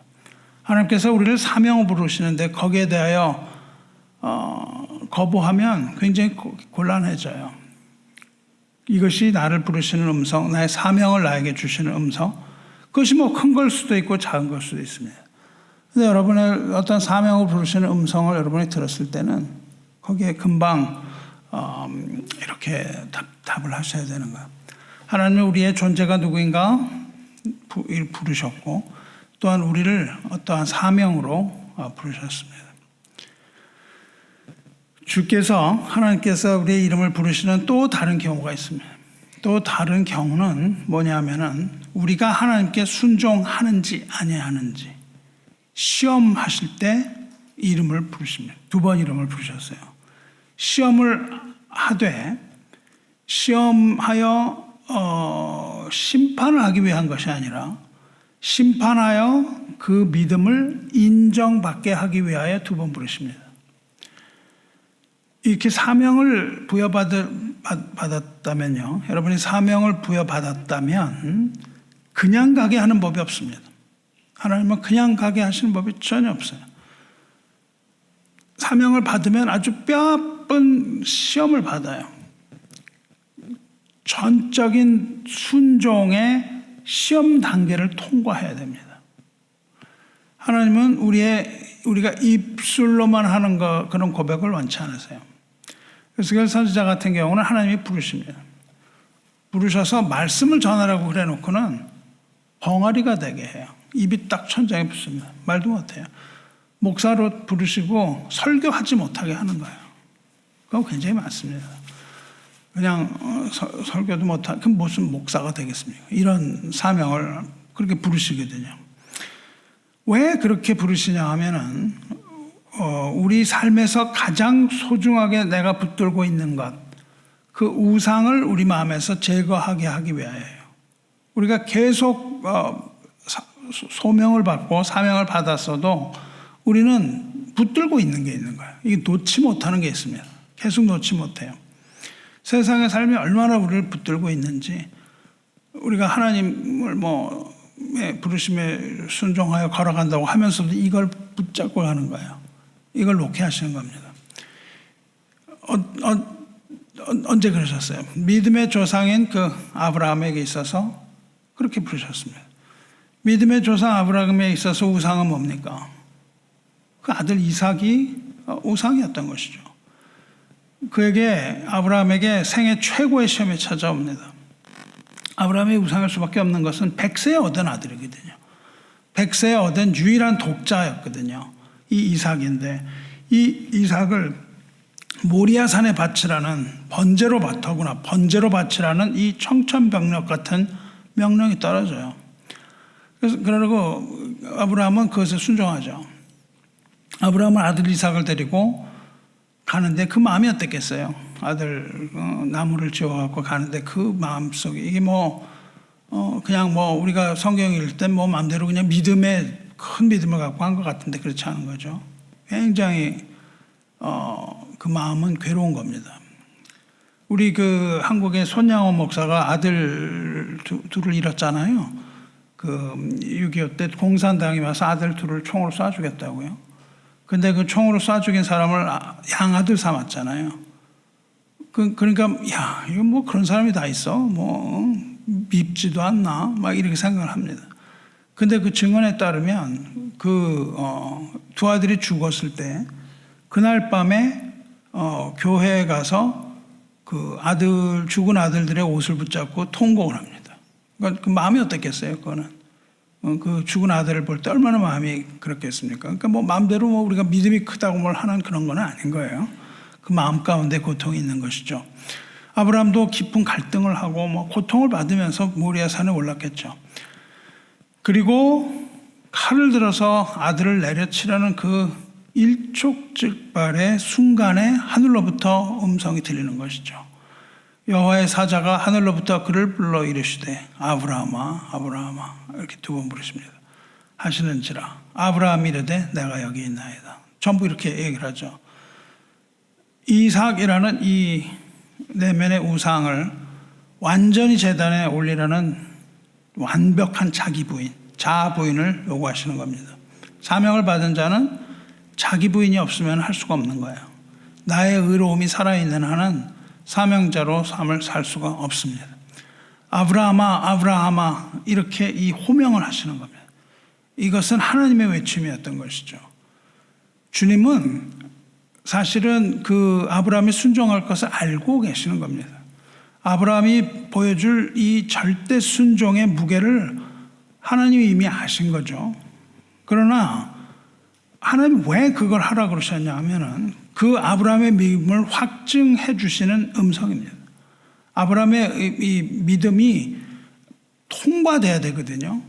하나님께서 우리를 사명으로 부르시는데 거기에 대하여 거부하면 굉장히 곤란해져요. 이것이 나를 부르시는 음성, 나의 사명을 나에게 주시는 음성, 그것이 큰 걸 수도 있고 작은 걸 수도 있습니다. 근데 여러분의 어떤 사명을 부르시는 음성을 여러분이 들었을 때는 거기에 금방 이렇게 답을 하셔야 되는 거예요. 하나님은 우리의 존재가 누구인가 부르셨고 또한 우리를 어떠한 사명으로 부르셨습니다. 하나님께서 우리의 이름을 부르시는 또 다른 경우가 있습니다. 또 다른 경우는 뭐냐면은 우리가 하나님께 순종하는지 아니하는지 시험하실 때 이름을 부르십니다. 2번 이름을 부르셨어요. 시험을 하되 시험하여 심판을 하기 위한 것이 아니라 심판하여 그 믿음을 인정받게 하기 위하여 2번 부르십니다. 이렇게 사명을 부여받았다면요. 여러분이 사명을 부여받았다면 그냥 가게 하는 법이 없습니다. 하나님은 그냥 가게 하시는 법이 전혀 없어요. 사명을 받으면 아주 뼈아픈 시험을 받아요. 전적인 순종의 시험 단계를 통과해야 됩니다. 하나님은 우리가 입술로만 하는 그런 고백을 원치 않으세요. 에스겔 선지자 같은 경우는 하나님이 부르십니다. 부르셔서 말씀을 전하라고 그래 놓고는 벙어리가 되게 해요. 입이 딱 천장에 붙습니다. 말도 못해요. 목사로 부르시고 설교하지 못하게 하는 거예요. 그거 굉장히 많습니다. 그냥 설교도 못하고 그럼 무슨 목사가 되겠습니까? 이런 사명을 그렇게 부르시거든요. 왜 그렇게 부르시냐 하면은 우리 삶에서 가장 소중하게 내가 붙들고 있는 것, 그 우상을 우리 마음에서 제거하게 하기 위하여요. 우리가 계속 소명을 받고 사명을 받았어도 우리는 붙들고 있는 게 있는 거예요. 이게 놓지 못하는 게 있습니다. 계속 놓지 못해요. 세상의 삶이 얼마나 우리를 붙들고 있는지 우리가 하나님을 부르심에 순종하여 걸어간다고 하면서도 이걸 붙잡고 가는 거예요. 이걸 놓게 하시는 겁니다. 언제 그러셨어요? 믿음의 조상인 그 아브라함에게 있어서 그렇게 부르셨습니다. 믿음의 조상 아브라함에 있어서 우상은 뭡니까? 그 아들 이삭이 우상이었던 것이죠. 아브라함에게 생애 최고의 시험이 찾아옵니다. 아브라함이 우상일 수밖에 없는 것은 100세에 얻은 아들이거든요. 100세에 얻은 유일한 독자였거든요. 이 이삭인데 이 이삭을 모리아산에 바치라는 번제로 바치라는 이 청천벽력 같은 명령이 떨어져요. 그러고 아브라함은 그것에 순종하죠. 아브라함은 아들 이삭을 데리고 가는데 그 마음이 어땠겠어요? 아들 나무를 지어갖고 가는데 그 마음 속에 이게 그냥 우리가 성경 읽을 때 마음대로 그냥 큰 믿음을 갖고 한 것 같은데 그렇지 않은 거죠. 굉장히 그 마음은 괴로운 겁니다. 우리 그 한국의 손양호 목사가 아들 둘을 잃었잖아요. 그 6.25 때 공산당이 와서 아들 둘을 총으로 쏴 죽였다고요. 근데 그 총으로 쏴 죽인 사람을 양아들 삼았잖아요. 그러니까 이거 그런 사람이 다 있어? 밉지도 않나? 막 이렇게 생각을 합니다. 근데 그 증언에 따르면 두 아들이 죽었을 때 그날 밤에 교회에 가서 그 죽은 아들들의 옷을 붙잡고 통곡을 합니다. 그러니까 그 마음이 어떻겠어요? 그거는 그 죽은 아들을 볼 때 얼마나 마음이 그렇겠습니까? 그러니까 마음대로 우리가 믿음이 크다고 뭘 하는 그런 건 아닌 거예요. 그 마음 가운데 고통이 있는 것이죠. 아브라함도 깊은 갈등을 하고 고통을 받으면서 모리아산에 올랐겠죠. 그리고 칼을 들어서 아들을 내려치려는 그 일촉즉발의 순간에 하늘로부터 음성이 들리는 것이죠. 여호와의 사자가 하늘로부터 그를 불러 이르시되 아브라함아 아브라함아 이렇게 2번 부르십니다. 하시는지라 아브라함이 이르되 내가 여기 있나이다. 전부 이렇게 얘기를 하죠. 이삭이라는 이 내면의 우상을 완전히 제단에 올리라는 완벽한 자아 부인을 요구하시는 겁니다. 사명을 받은 자는 자기 부인이 없으면 할 수가 없는 거예요. 나의 의로움이 살아있는 한은 사명자로 삶을 살 수가 없습니다. 아브라함아 아브라함아 이렇게 이 호명을 하시는 겁니다. 이것은 하나님의 외침이었던 것이죠. 주님은 사실은 그 아브라함이 순종할 것을 알고 계시는 겁니다. 아브라함이 보여줄 이 절대 순종의 무게를 하나님이 이미 아신 거죠. 그러나 하나님이 왜 그걸 하라 그러셨냐 하면은 그 아브라함의 믿음을 확증해 주시는 음성입니다. 아브라함의 이 믿음이 통과돼야 되거든요.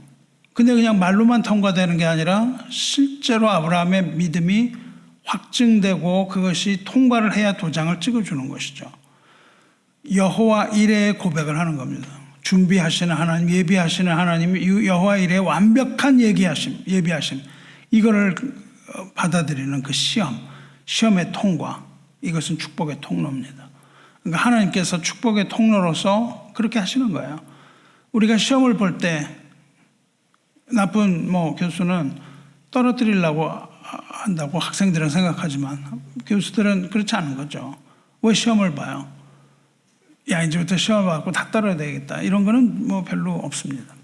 근데 그냥 말로만 통과되는 게 아니라 실제로 아브라함의 믿음이 확증되고 그것이 통과를 해야 도장을 찍어주는 것이죠. 여호와 이레의 고백을 하는 겁니다. 준비하시는 하나님, 예비하시는 하나님, 여호와 이레의 완벽한 예비하심, 이거를 받아들이는 그 시험의 통과, 이것은 축복의 통로입니다. 그러니까 하나님께서 축복의 통로로서 그렇게 하시는 거예요. 우리가 시험을 볼 때 나쁜 교수는 떨어뜨리려고 한다고 학생들은 생각하지만 교수들은 그렇지 않은 거죠. 왜 시험을 봐요? 야, 이제부터 시험을 받고 다 떨어야 되겠다. 이런 거는 별로 없습니다.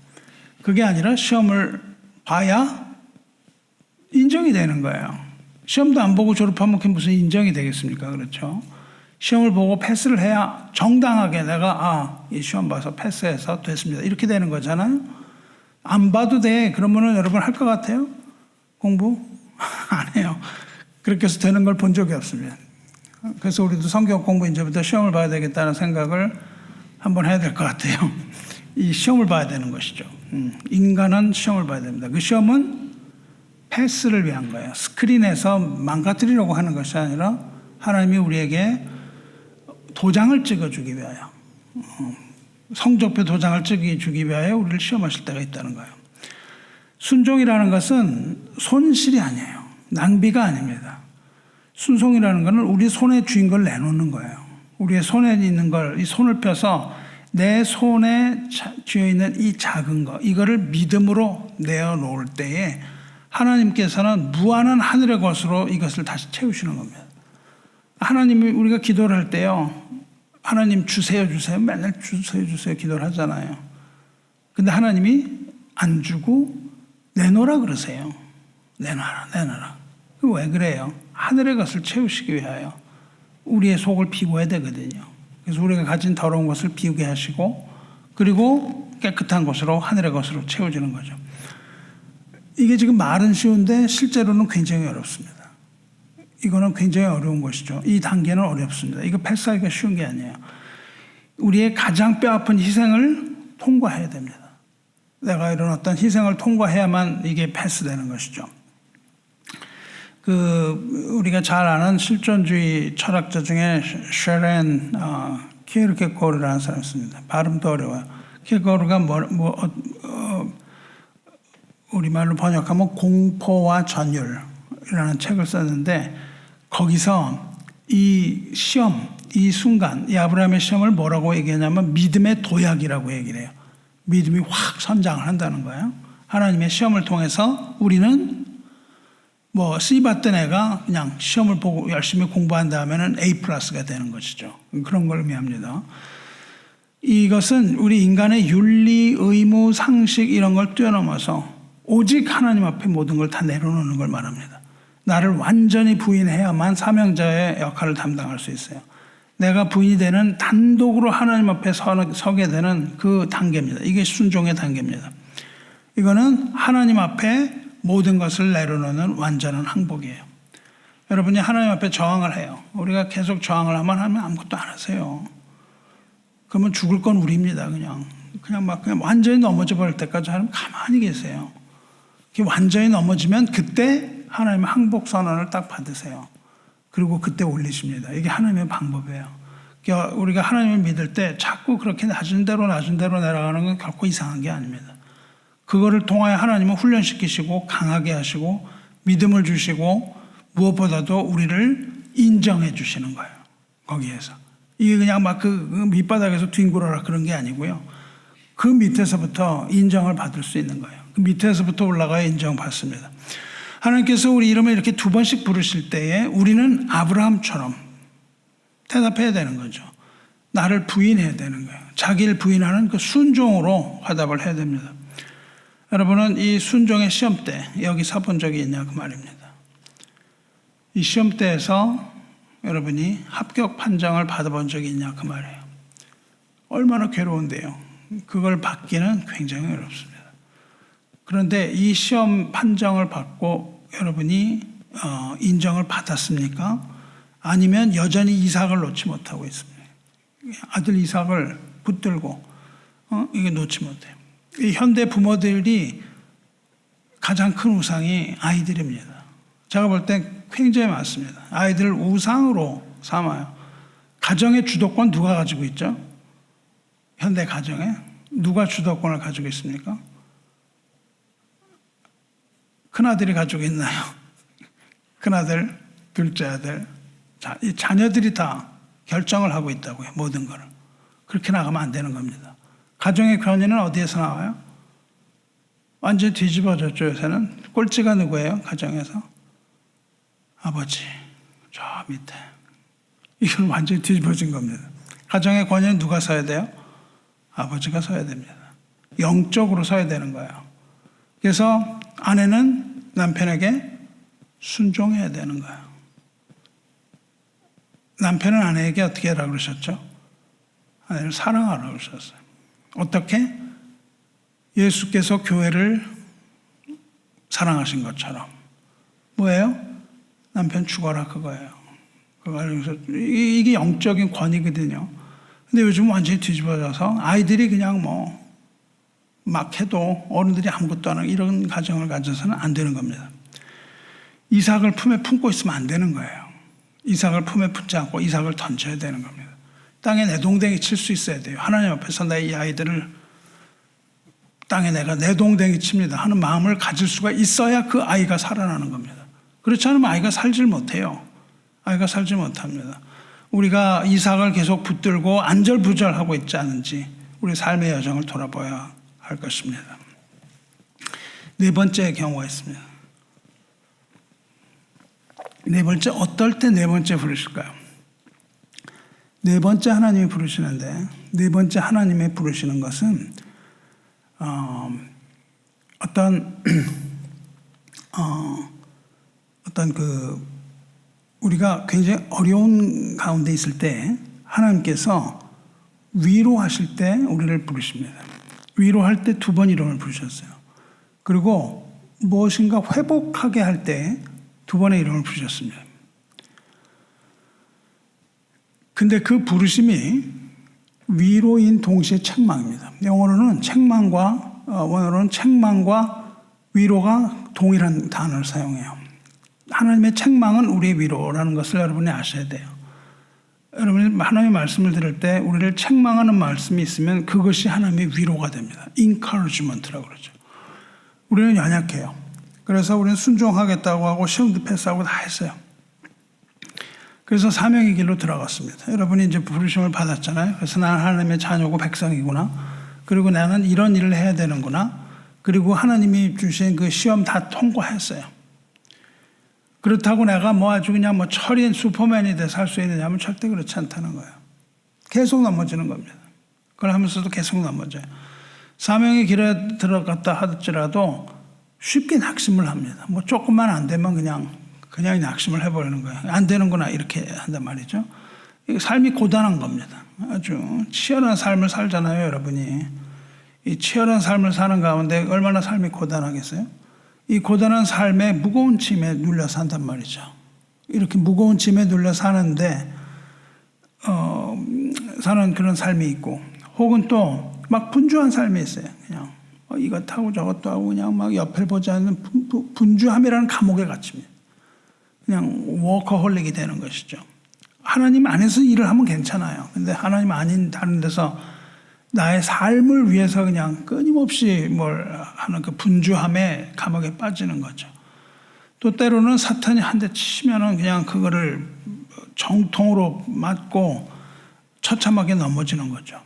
그게 아니라 시험을 봐야 인정이 되는 거예요. 시험도 안 보고 졸업하면 그게 무슨 인정이 되겠습니까? 그렇죠? 시험을 보고 패스를 해야 정당하게 내가 이 시험 봐서 패스해서 됐습니다. 이렇게 되는 거잖아요. 안 봐도 돼. 그러면은 여러분 할 것 같아요? 공부? 안 해요. 그렇게 해서 되는 걸 본 적이 없습니다. 그래서 우리도 성경 공부 이제부터 시험을 봐야 되겠다는 생각을 한번 해야 될 것 같아요. 이 시험을 봐야 되는 것이죠. 인간은 시험을 봐야 됩니다. 그 시험은 패스를 위한 거예요. 스크린에서 망가뜨리려고 하는 것이 아니라 하나님이 우리에게 도장을 찍어주기 위하여, 성적표 도장을 찍어주기 위하여 우리를 시험하실 때가 있다는 거예요. 순종이라는 것은 손실이 아니에요. 낭비가 아닙니다. 순종이라는 것은 우리 손에 쥐인 걸 내놓는 거예요. 우리의 손에 있는 걸, 이 손을 펴서 내 손에 쥐어있는 이 작은 거, 이거를 믿음으로 내어놓을 때에 하나님께서는 무한한 하늘의 것으로 이것을 다시 채우시는 겁니다. 하나님이 우리가 기도를 할 때요, 하나님 주세요, 맨날 주세요 기도를 하잖아요. 근데 하나님이 안 주고 내놓으라 그러세요. 내놔라. 왜 그래요? 하늘의 것을 채우시기 위하여 우리의 속을 비워야 되거든요. 그래서 우리가 가진 더러운 것을 비우게 하시고, 그리고 깨끗한 것으로, 하늘의 것으로 채워지는 거죠. 이게 지금 말은 쉬운데 실제로는 굉장히 어렵습니다. 이거는 굉장히 어려운 것이죠. 이 단계는 어렵습니다. 이거 패스하기가 쉬운 게 아니에요. 우리의 가장 뼈아픈 희생을 통과해야 됩니다. 내가 이런 어떤 희생을 통과해야만 이게 패스되는 것이죠. 우리가 잘 아는 실존주의 철학자 중에 쉐렌 키르케고르라는 사람이 있습니다. 발음도 어려워요. 키르케고르가 우리말로 번역하면 공포와 전율이라는 책을 썼는데, 거기서 이 시험, 이 순간, 이 아브라함의 시험을 뭐라고 얘기하냐면 믿음의 도약이라고 얘기를 해요. 믿음이 확 선장을 한다는 거예요. 하나님의 시험을 통해서 우리는 C 받던 애가 그냥 시험을 보고 열심히 공부한 다음에는 A+가 되는 것이죠. 그런 걸 의미합니다. 이것은 우리 인간의 윤리, 의무, 상식 이런 걸 뛰어넘어서 오직 하나님 앞에 모든 걸 다 내려놓는 걸 말합니다. 나를 완전히 부인해야만 사명자의 역할을 담당할 수 있어요. 내가 부인이 되는, 단독으로 하나님 앞에 서게 되는 그 단계입니다. 이게 순종의 단계입니다. 이거는 하나님 앞에 모든 것을 내려놓는 완전한 항복이에요. 여러분이 하나님 앞에 저항을 해요. 우리가 계속 저항을 하면 아무것도 안 하세요. 그러면 죽을 건 우리입니다. 그냥 완전히 넘어져 버릴 때까지 하나님 가만히 계세요. 완전히 넘어지면 그때 하나님의 항복 선언을 딱 받으세요. 그리고 그때 올리십니다. 이게 하나님의 방법이에요. 그러니까 우리가 하나님을 믿을 때 자꾸 그렇게 낮은 대로 내려가는 건 결코 이상한 게 아닙니다. 그거를 통하여 하나님은 훈련시키시고 강하게 하시고 믿음을 주시고 무엇보다도 우리를 인정해 주시는 거예요. 거기에서. 이게 그냥 그 밑바닥에서 뒹굴어라 그런 게 아니고요. 그 밑에서부터 인정을 받을 수 있는 거예요. 그 밑에서부터 올라가야 인정받습니다. 하나님께서 우리 이름을 이렇게 2번씩 부르실 때에 우리는 아브라함처럼 대답해야 되는 거죠. 나를 부인해야 되는 거예요. 자기를 부인하는 그 순종으로 화답을 해야 됩니다. 여러분은 이 순종의 시험 때 여기 서본 적이 있냐 그 말입니다. 이 시험 때에서 여러분이 합격 판정을 받아본 적이 있냐 그 말이에요. 얼마나 괴로운데요. 그걸 받기는 굉장히 어렵습니다. 그런데 이 시험 판정을 받고 여러분이 인정을 받았습니까? 아니면 여전히 이삭을 놓지 못하고 있습니다. 아들 이삭을 붙들고 이게 놓지 못해요. 이 현대 부모들이 가장 큰 우상이 아이들입니다. 제가 볼 땐 굉장히 많습니다. 아이들을 우상으로 삼아요. 가정의 주도권 누가 가지고 있죠? 현대 가정에 누가 주도권을 가지고 있습니까? 큰아들이 가지고 있나요? 큰아들, 둘째 아들. 이 자녀들이 다 결정을 하고 있다고요. 모든 걸. 그렇게 나가면 안 되는 겁니다. 가정의 권위는 어디에서 나와요? 완전히 뒤집어졌죠. 요새는. 꼴찌가 누구예요? 가정에서? 아버지. 저 밑에. 이건 완전히 뒤집어진 겁니다. 가정의 권위는 누가 서야 돼요? 아버지가 서야 됩니다. 영적으로 서야 되는 거예요. 그래서 아내는 남편에게 순종해야 되는 거예요. 남편은 아내에게 어떻게 하라고 그러셨죠? 아내를 사랑하라고 그러셨어요. 어떻게? 예수께서 교회를 사랑하신 것처럼. 뭐예요? 남편 죽어라 그거예요. 그래서 이게 영적인 권위거든요. 근데 요즘 완전히 뒤집어져서 아이들이 그냥 막 해도 어른들이 아무것도 안 하는 이런 가정을 가져서는 안 되는 겁니다. 이삭을 품에 품고 있으면 안 되는 거예요. 이삭을 품에 품지 않고 이삭을 던져야 되는 겁니다. 땅에 내동댕이 칠 수 있어야 돼요. 하나님 앞에서 내 이 아이들을 땅에 내가 내동댕이 칩니다 하는 마음을 가질 수가 있어야 그 아이가 살아나는 겁니다. 그렇지 않으면 아이가 살질 못해요. 아이가 살지 못합니다. 우리가 이삭을 계속 붙들고 안절부절하고 있지 않은지 우리 삶의 여정을 돌아봐야 할 것입니다. 네 번째 경우가 있습니다. 네 번째, 어떨 때 네 번째 부르실까요? 네 번째 하나님이 부르시는데, 네 번째 하나님이 부르시는 것은 우리가 굉장히 어려운 가운데 있을 때 하나님께서 위로하실 때 우리를 부르십니다. 위로할 때 두 번 이름을 부르셨어요. 그리고 무엇인가 회복하게 할 때 두 번의 이름을 부르셨습니다. 근데 그 부르심이 위로인 동시에 책망입니다. 원어로는 책망과 위로가 동일한 단어를 사용해요. 하나님의 책망은 우리의 위로라는 것을 여러분이 아셔야 돼요. 여러분이 하나님의 말씀을 들을 때 우리를 책망하는 말씀이 있으면 그것이 하나님의 위로가 됩니다. encouragement라고 그러죠. 우리는 연약해요. 그래서 우리는 순종하겠다고 하고 시험도 패스하고 다 했어요. 그래서 사명의 길로 들어갔습니다. 여러분이 이제 부르심을 받았잖아요. 그래서 나는 하나님의 자녀고 백성이구나. 그리고 나는 이런 일을 해야 되는구나. 그리고 하나님이 주신 그 시험 다 통과했어요. 그렇다고 내가 아주 그냥 철인 슈퍼맨이 돼서 할 수 있느냐면 절대 그렇지 않다는 거예요. 계속 넘어지는 겁니다. 그걸 하면서도 계속 넘어져요. 사명의 길에 들어갔다 하더라도 쉽게 낙심을 합니다. 조금만 안 되면 그냥 낙심을 해버리는 거예요. 안 되는구나 이렇게 한단 말이죠. 삶이 고단한 겁니다. 아주 치열한 삶을 살잖아요, 여러분이. 이 치열한 삶을 사는 가운데 얼마나 삶이 고단하겠어요? 이 고단한 삶에 무거운 짐에 눌려 산단 말이죠. 이렇게 무거운 짐에 눌려 사는데 사는 그런 삶이 있고, 혹은 또 막 분주한 삶이 있어요. 그냥 이것 하고 저것도 하고 그냥 막 옆을 보지 않는 분주함이라는 감옥에 갇힙니다. 그냥 워커홀릭이 되는 것이죠. 하나님 안에서 일을 하면 괜찮아요. 근데 하나님 아닌 다른 데서 나의 삶을 위해서 그냥 끊임없이 뭘 하는 그 분주함에 감옥에 빠지는 거죠. 또 때로는 사탄이 한 대 치면은 그냥 그거를 정통으로 맞고 처참하게 넘어지는 거죠.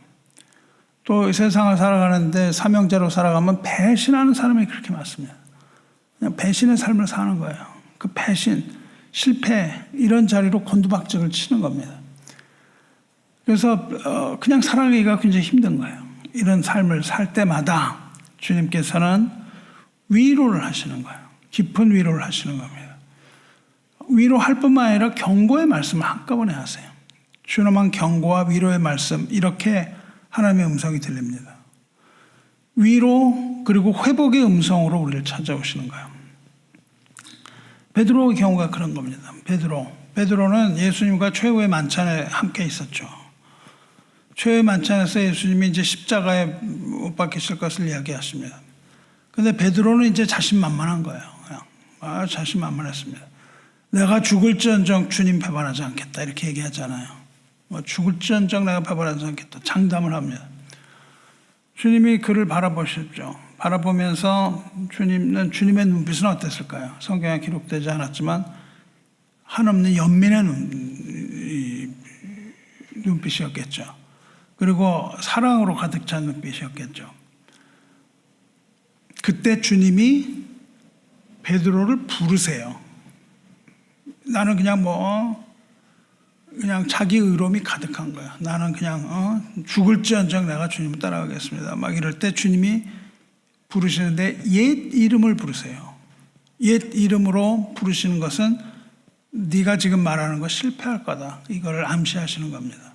또 이 세상을 살아가는데 사명자로 살아가면 배신하는 사람이 그렇게 많습니다. 그냥 배신의 삶을 사는 거예요. 그 배신, 실패 이런 자리로 곤두박질을 치는 겁니다. 그래서 그냥 살아가기가 굉장히 힘든 거예요. 이런 삶을 살 때마다 주님께서는 위로를 하시는 거예요. 깊은 위로를 하시는 겁니다. 위로할 뿐만 아니라 경고의 말씀을 한꺼번에 하세요. 준엄한 경고와 위로의 말씀, 이렇게 하나님의 음성이 들립니다. 위로 그리고 회복의 음성으로 우리를 찾아오시는 거예요. 베드로의 경우가 그런 겁니다. 베드로는 예수님과 최후의 만찬에 함께 있었죠. 최후의 만찬에서 예수님이 이제 십자가에 못 박히실 것을 이야기하십니다. 근데 베드로는 이제 자신만만한 거예요. 그냥 자신만만했습니다. 내가 죽을지언정 주님 배반하지 않겠다, 이렇게 얘기하잖아요. 죽을지언정 내가 배반하지 않겠다, 장담을 합니다. 주님이 그를 바라보셨죠. 바라보면서 주님의 눈빛은 어땠을까요? 성경에 기록되지 않았지만 한없는 연민의 눈빛이었겠죠. 그리고 사랑으로 가득 찬 눈빛이었겠죠. 그때 주님이 베드로를 부르세요. 나는 그냥 자기 의로움이 가득한 거야. 나는 그냥 죽을지언정 내가 주님을 따라가겠습니다. 막 이럴 때 주님이 부르시는데 옛 이름을 부르세요. 옛 이름으로 부르시는 것은 네가 지금 말하는 거 실패할 거다, 이걸 암시하시는 겁니다.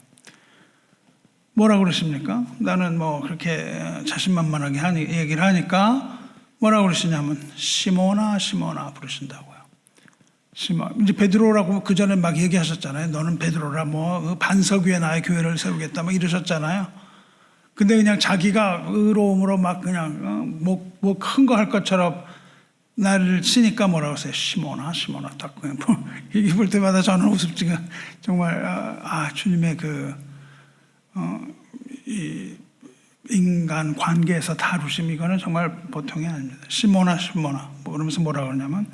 뭐라고 그러십니까? 나는 그렇게 자신만만하게 얘기를 하니까 뭐라고 그러시냐면 시몬아 시몬아 부르신다고요. 이제 베드로라고 그 전에 막 얘기하셨잖아요. 너는 베드로라, 반석 위에 나의 교회를 세우겠다, 막 이러셨잖아요. 근데 그냥 자기가 의로움으로 막 그냥 큰 거 할 것처럼 나를 치니까 뭐라고 하세요? 시몬아 시몬아. 딱 그냥 얘기 볼 때마다 저는 우습지가 정말 주님의 이 인간 관계에서 다루심, 이거는 정말 보통이 아닙니다. 시몬아 시몬아 그러면서 뭐라고 하냐면,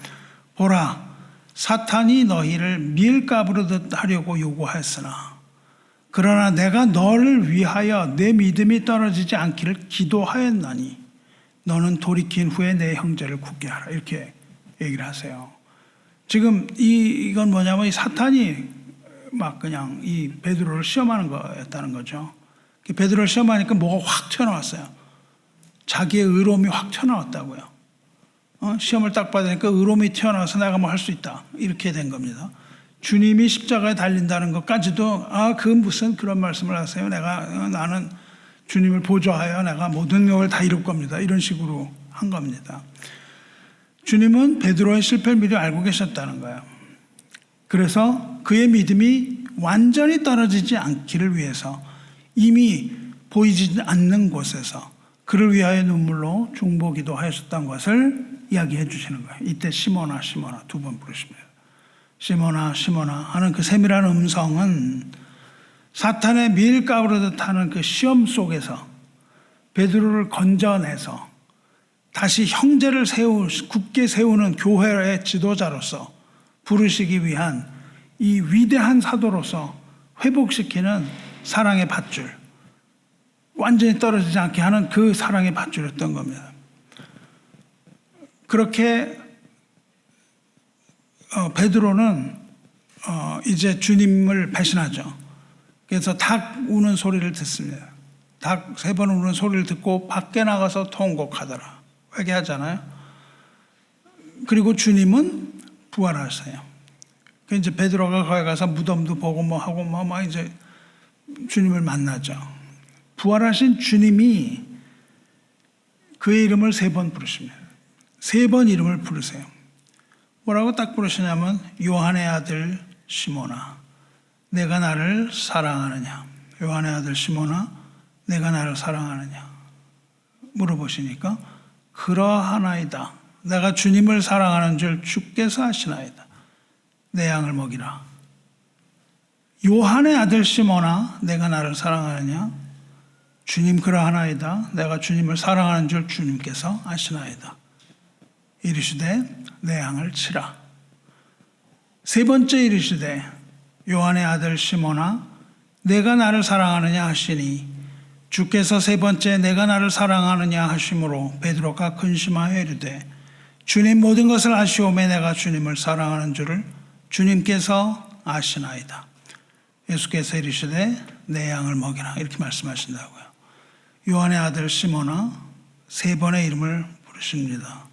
보라, 사탄이 너희를 밀가부르듯 하려고 요구하였으나 그러나 내가 너를 위하여 내 믿음이 떨어지지 않기를 기도하였나니 너는 돌이킨 후에 내 형제를 굳게 하라, 이렇게 얘기를 하세요. 지금 이건 뭐냐면 이 사탄이 막 그냥 이 베드로를 시험하는 거였다는 거죠. 베드로를 시험하니까 뭐가 확 튀어나왔어요. 자기의 의로움이 확 튀어나왔다고요. 시험을 딱 받으니까 의로움이 튀어나와서 내가 할 수 있다, 이렇게 된 겁니다. 주님이 십자가에 달린다는 것까지도 그건 무슨 그런 말씀을 하세요. 나는 주님을 보좌하여 내가 모든 것을 다 이룰 겁니다, 이런 식으로 한 겁니다. 주님은 베드로의 실패를 미리 알고 계셨다는 거예요. 그래서 그의 믿음이 완전히 떨어지지 않기를 위해서 이미 보이지 않는 곳에서 그를 위하여 눈물로 중보기도 하셨다는 것을 이야기해 주시는 거예요. 이때 시몬아 시몬아 두 번 부르십니다. 시몬아 시몬아 하는 그 세밀한 음성은 사탄의 밀가부르듯 하는 그 시험 속에서 베드로를 건져내서 다시 형제를 굳게 세우는 교회의 지도자로서 부르시기 위한 이 위대한 사도로서 회복시키는 사랑의 밧줄, 완전히 떨어지지 않게 하는 그 사랑의 밧줄이었던 겁니다. 그렇게 베드로는 이제 주님을 배신하죠. 그래서 닭 우는 소리를 듣습니다. 닭 3번 우는 소리를 듣고 밖에 나가서 통곡하더라, 회개하잖아요. 그리고 주님은 부활하세요. 이제 베드로가 거기 가서 무덤도 보고 하고 이제 주님을 만나죠. 부활하신 주님이 그의 이름을 3번 부르십니다. 3번 이름을 부르세요. 뭐라고 딱 부르시냐면, 요한의 아들 시몬아, 내가 나를 사랑하느냐? 요한의 아들 시몬아, 내가 나를 사랑하느냐? 물어보시니까 그러하나이다. 내가 주님을 사랑하는 줄 주께서 아시나이다. 내 양을 먹이라. 요한의 아들 시몬아, 내가 나를 사랑하느냐? 주님 그러하나이다. 내가 주님을 사랑하는 줄 주님께서 아시나이다. 이르시되 내 양을 치라. 3번째 이르시되 요한의 아들 시몬아, 내가 나를 사랑하느냐 하시니 주께서 3번째 내가 나를 사랑하느냐 하심으로 베드로가 근심하여 이르되 주님 모든 것을 아시오매 내가 주님을 사랑하는 줄을 주님께서 아시나이다. 예수께서 이르시되 내 양을 먹이라, 이렇게 말씀하신다고요. 요한의 아들 시몬아, 3번의 이름을 부르십니다.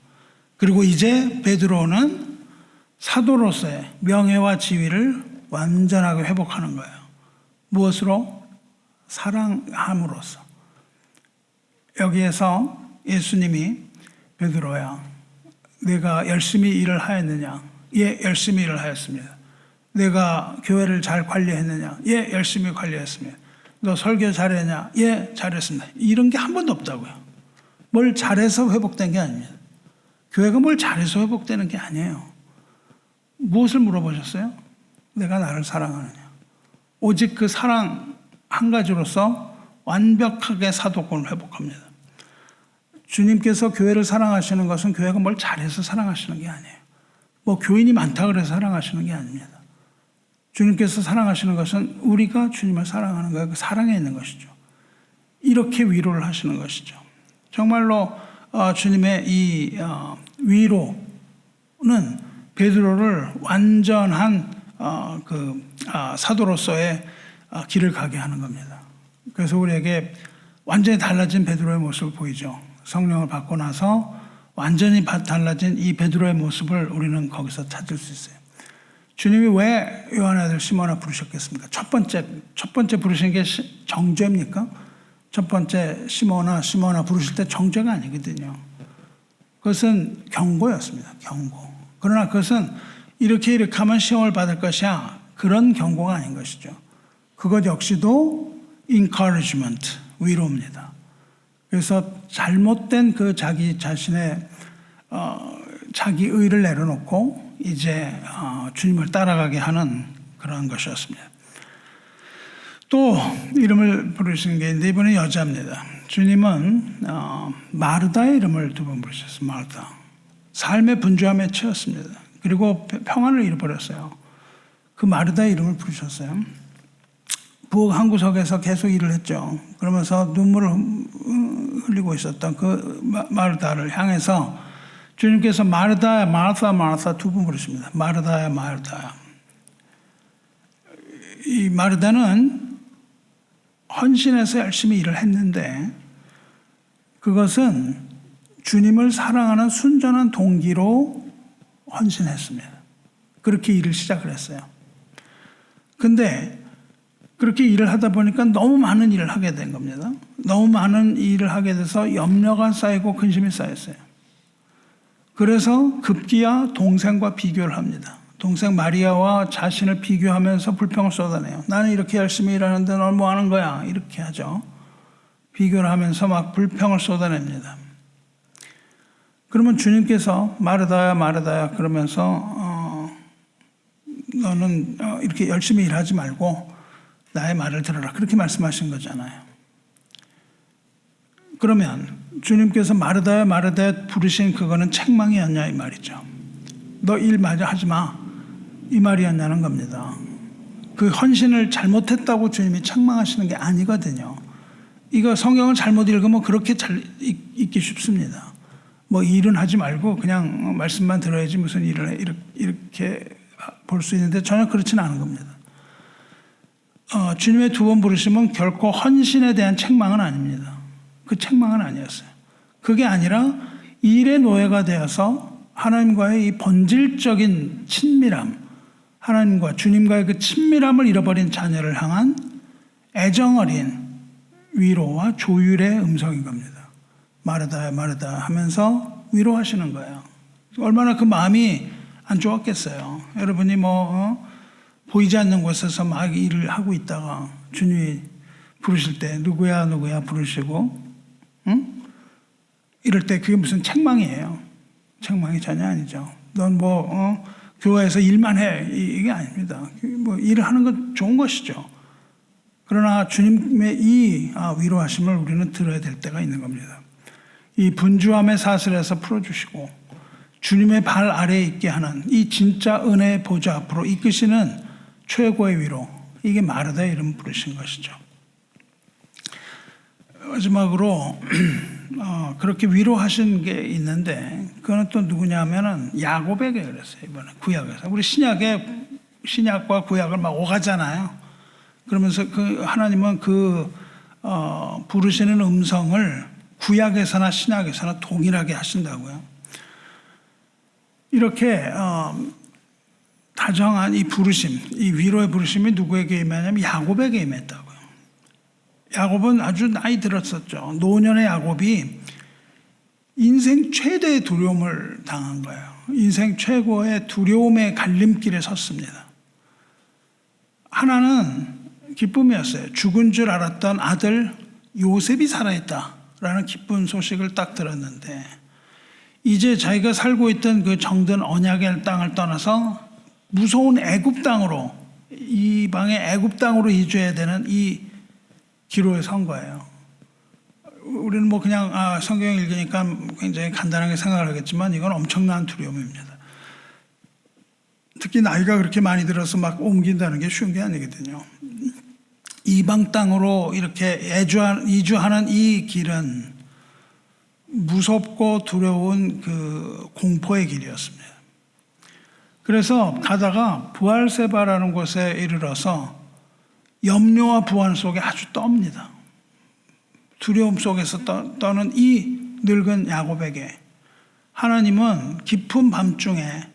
그리고 이제 베드로는 사도로서의 명예와 지위를 완전하게 회복하는 거예요. 무엇으로? 사랑함으로써. 여기에서 예수님이 베드로야, 내가 열심히 일을 하였느냐? 예, 열심히 일을 하였습니다. 내가 교회를 잘 관리했느냐? 예, 열심히 관리했습니다. 너 설교 잘했냐? 예, 잘했습니다. 이런 게 한 번도 없다고요. 뭘 잘해서 회복된 게 아닙니다. 교회가 뭘 잘해서 회복되는 게 아니에요. 무엇을 물어보셨어요? 내가 나를 사랑하느냐? 오직 그 사랑 한 가지로서 완벽하게 사도권을 회복합니다. 주님께서 교회를 사랑하시는 것은 교회가 뭘 잘해서 사랑하시는 게 아니에요. 뭐 교인이 많다 그래서 사랑하시는 게 아닙니다. 주님께서 사랑하시는 것은 우리가 주님을 사랑하는 거예요. 그 사랑에 있는 것이죠. 이렇게 위로를 하시는 것이죠. 정말로 주님의 이 위로는 베드로를 완전한 사도로서의 길을 가게 하는 겁니다. 그래서 우리에게 완전히 달라진 베드로의 모습을 보이죠. 성령을 받고 나서 완전히 달라진 이 베드로의 모습을 우리는 거기서 찾을 수 있어요. 주님이 왜 요한의 아들 시몬아 부르셨겠습니까? 첫 번째 부르신 게 정죄입니까? 첫 번째 시몬아 부르실 때 정죄가 아니거든요. 그것은 경고였습니다. 경고. 그러나 그것은 이렇게 하면 시험을 받을 것이야. 그런 경고가 아닌 것이죠. 그것 역시도 encouragement, 위로입니다. 그래서 잘못된 그 자기 자신의 자기 의를 내려놓고 이제 주님을 따라가게 하는 그런 것이었습니다. 또 이름을 부르신 게 있는데 이번에 여자입니다. 주님은 마르다의 이름을 두 번 부르셨어요. 마르다. 삶의 분주함에 처했습니다. 그리고 평안을 잃어버렸어요. 그 마르다의 이름을 부르셨어요. 부엌 한 구석에서 계속 일을 했죠. 그러면서 눈물을 흘리고 있었던 그 마르다를 향해서 주님께서 마르다야, 마르사 두 번 부르십니다. 마르다야, 마르다야. 이 마르다는 헌신해서 열심히 일을 했는데 그것은 주님을 사랑하는 순전한 동기로 헌신했습니다. 그렇게 일을 시작을 했어요. 근데 그렇게 일을 하다 보니까 너무 많은 일을 하게 된 겁니다. 너무 많은 일을 하게 돼서 염려가 쌓이고 근심이 쌓였어요. 그래서 급기야 동생과 비교를 합니다. 동생 마리아와 자신을 비교하면서 불평을 쏟아내요. 나는 이렇게 열심히 일하는데 넌 뭐 하는 거야? 이렇게 하죠. 비교를 하면서 막 불평을 쏟아냅니다. 그러면 주님께서 마르다야, 마르다야 그러면서 너는 이렇게 열심히 일하지 말고 나의 말을 들어라. 그렇게 말씀하신 거잖아요. 그러면 주님께서 마르다야, 마르다야 부르신 그거는 책망이었냐 이 말이죠. 너 일 마저 하지 마. 이 말이었냐는 겁니다. 그 헌신을 잘못했다고 주님이 책망하시는 게 아니거든요. 이거 성경을 잘못 읽으면 그렇게 잘 읽기 쉽습니다. 뭐 일은 하지 말고 그냥 말씀만 들어야지 무슨 일을 이렇게 볼 수 있는데 전혀 그렇지는 않은 겁니다. 주님의 두 번 부르심은 결코 헌신에 대한 책망은 아닙니다. 그 책망은 아니었어요. 그게 아니라 일의 노예가 되어서 하나님과의 이 본질적인 친밀함, 하나님과 주님과의 그 친밀함을 잃어버린 자녀를 향한 애정어린 위로와 조율의 음성인 겁니다. 마르다야, 마르다 하면서 위로하시는 거예요. 얼마나 그 마음이 안 좋았겠어요. 여러분이 보이지 않는 곳에서 막 일을 하고 있다가 주님이 부르실 때 누구야 부르시고 이럴 때 그게 무슨 책망이에요. 책망이 전혀 아니죠. 넌 교회에서 일만 해. 이게 아닙니다. 일을 하는 건 좋은 것이죠. 그러나 주님의 이 위로하심을 우리는 들어야 될 때가 있는 겁니다. 이 분주함의 사슬에서 풀어주시고 주님의 발 아래에 있게 하는 이 진짜 은혜의 보좌 앞으로 이끄시는 최고의 위로, 이게 마르다의 이름 부르신 것이죠. 마지막으로 그렇게 위로하신 게 있는데 그거는 또 누구냐 하면은 야곱에게 그랬어요. 이번에 구약에서 우리 신약과 구약을 막 오가잖아요. 그러면서 그 하나님은 그 부르시는 음성을 구약에서나 신약에서나 동일하게 하신다고요. 이렇게 다정한 이 부르심, 이 위로의 부르심이 누구에게 임하냐면 야곱에게 임했다고요. 야곱은 아주 나이 들었었죠. 노년의 야곱이 인생 최대의 두려움을 당한 거예요. 인생 최고의 두려움의 갈림길에 섰습니다. 하나는 기쁨이었어요. 죽은 줄 알았던 아들 요셉이 살아있다라는 기쁜 소식을 딱 들었는데 이제 자기가 살고 있던 그 정든 언약의 땅을 떠나서 무서운 애굽 땅으로, 이방의 애굽 땅으로 이주해야 되는 이 기로에 선 거예요. 우리는 뭐 그냥 성경 읽으니까 굉장히 간단하게 생각을 하겠지만 이건 엄청난 두려움입니다. 특히 나이가 그렇게 많이 들어서 막 옮긴다는 게 쉬운 게 아니거든요. 이방 땅으로 이렇게 이주하는 이 길은 무섭고 두려운 그 공포의 길이었습니다. 그래서 가다가 부알세바라는 곳에 이르러서 염려와 불안 속에 아주 떱니다. 두려움 속에서 떠는 이 늙은 야곱에게 하나님은 깊은 밤중에